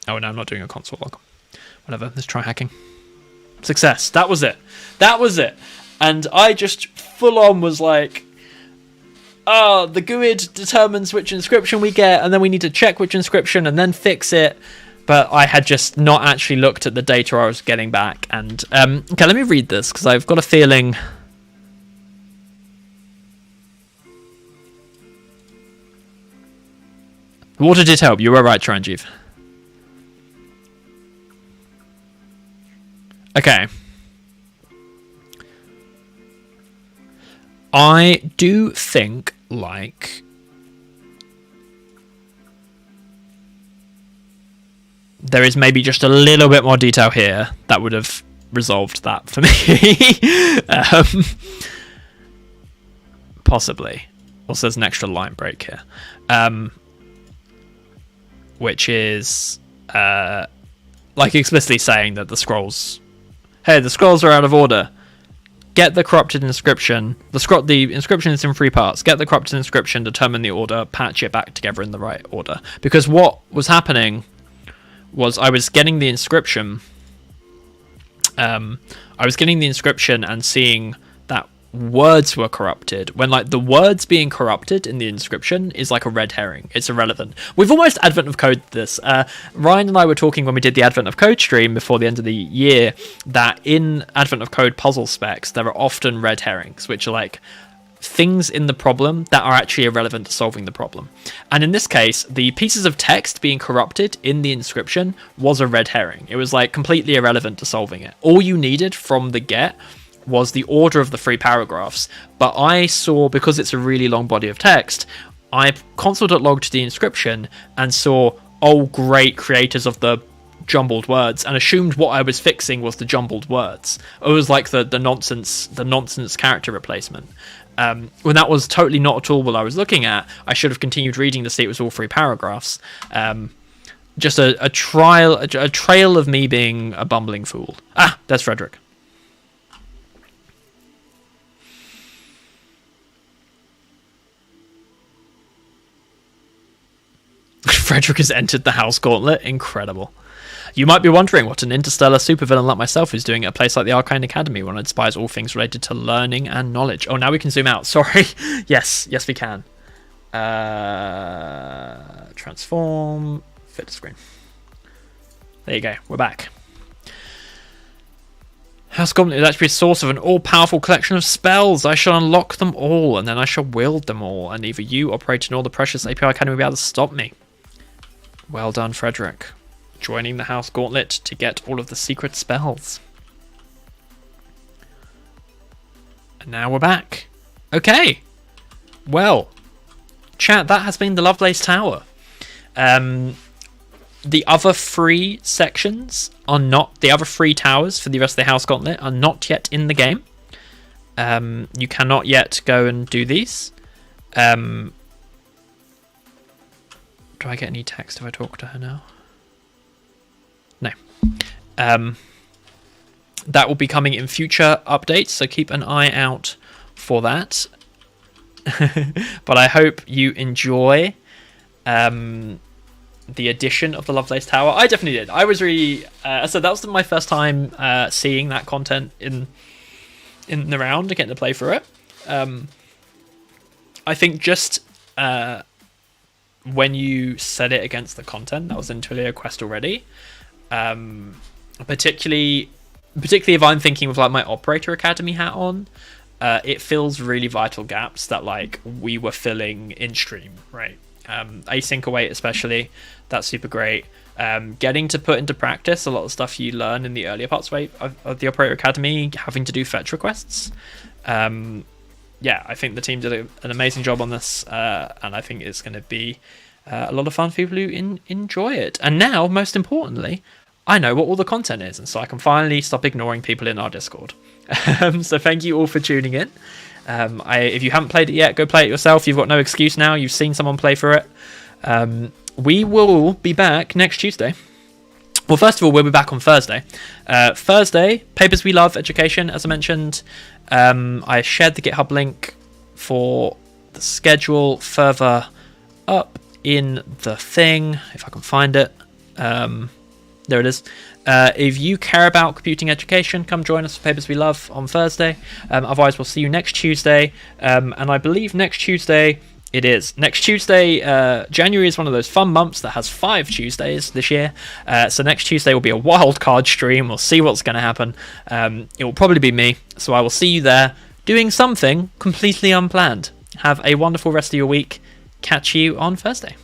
Oh, no, I'm not doing a console log. Whatever, let's try hacking. Success, that was it. That was it. And I just full on was like, oh, the GUID determines which inscription we get, and then we need to check which inscription and then fix it. But I had just not actually looked at the data I was getting back. And okay, let me read this, because I've got a feeling... Water did help. You were right, Tranjeev. Okay. I do think, like... there is maybe just a little bit more detail here that would have resolved that for me. Possibly. Also, there's an extra line break here. Which is like explicitly saying that the scrolls... Hey, the scrolls are out of order. Get the corrupted inscription. The inscription is in 3 parts. Get the corrupted inscription, determine the order, patch it back together in the right order. Because what was happening was I was getting the inscription. I was getting the inscription and seeing that words were corrupted, when like the words being corrupted in the inscription is like a red herring. It's irrelevant. We've almost Advent of Code this. Ryan and I were talking when we did the Advent of Code stream before the end of the year that in Advent of Code puzzle specs there are often red herrings, which are like things in the problem that are actually irrelevant to solving the problem. And in this case, the pieces of text being corrupted in the inscription was a red herring. It was like completely irrelevant to solving it. All you needed from the get was the order of the 3 paragraphs. But I saw, because it's a really long body of text, I console.logged the inscription and saw, oh great, creators of the jumbled words and assumed what I was fixing was the jumbled words. It was like the nonsense character replacement. When that was totally not at all what I was looking at. I should have continued reading to see it was all 3 paragraphs. Just a trail of me being a bumbling fool. Ah, there's Frederick. Frederick has entered the House Gauntlet. Incredible. You might be wondering what an interstellar supervillain like myself is doing at a place like the Arcane Academy, one that inspires all things related to learning and knowledge. Oh, now we can zoom out. Sorry. Yes, we can. Transform. Fit the screen. There you go. We're back. House Gauntlet is actually a source of an all-powerful collection of spells. I shall unlock them all, and then I shall wield them all, and neither you, operator, nor the precious API Academy will be able to stop me. Well done, Frederick. Joining the House Gauntlet to get all of the secret spells. And now we're back. Okay. Well, chat, that has been the Lovelace Tower. The other 3 sections are not... The other 3 towers for the rest of the House Gauntlet are not yet in the game. You cannot yet go and do these. Do I get any text if I talk to her now? No. That will be coming in future updates, so keep an eye out for that. But I hope you enjoy the addition of the Lovelace Tower. I definitely did. I was really... so that was my first time seeing that content in the round and getting to play through it. I think just... when you set it against the content that was in TwilioQuest already, particularly if I'm thinking with like my Operator Academy hat on, it fills really vital gaps that like we were filling in stream, right? Async await especially, that's super great. Getting to put into practice a lot of stuff you learn in the earlier parts of the Operator Academy, having to do fetch requests. Yeah, I think the team did an amazing job on this, and I think it's going to be a lot of fun for people who enjoy it. And now, most importantly, I know what all the content is, and so I can finally stop ignoring people in our Discord. So thank you all for tuning in. If you haven't played it yet, go play it yourself. You've got no excuse now. You've seen someone play for it. We will be back next Tuesday. Well, first of all, we'll be back on Thursday. Thursday, Papers We Love Education, as I mentioned. I shared the GitHub link for the schedule further up in the thing, if I can find it. There it is. If you care about computing education, come join us for Papers We Love on Thursday. Otherwise, we'll see you next Tuesday. And I believe next Tuesday... It is. Next Tuesday, January is one of those fun months that has 5 Tuesdays this year. So next Tuesday will be a wild card stream. We'll see what's going to happen. It will probably be me. So I will see you there doing something completely unplanned. Have a wonderful rest of your week. Catch you on Thursday.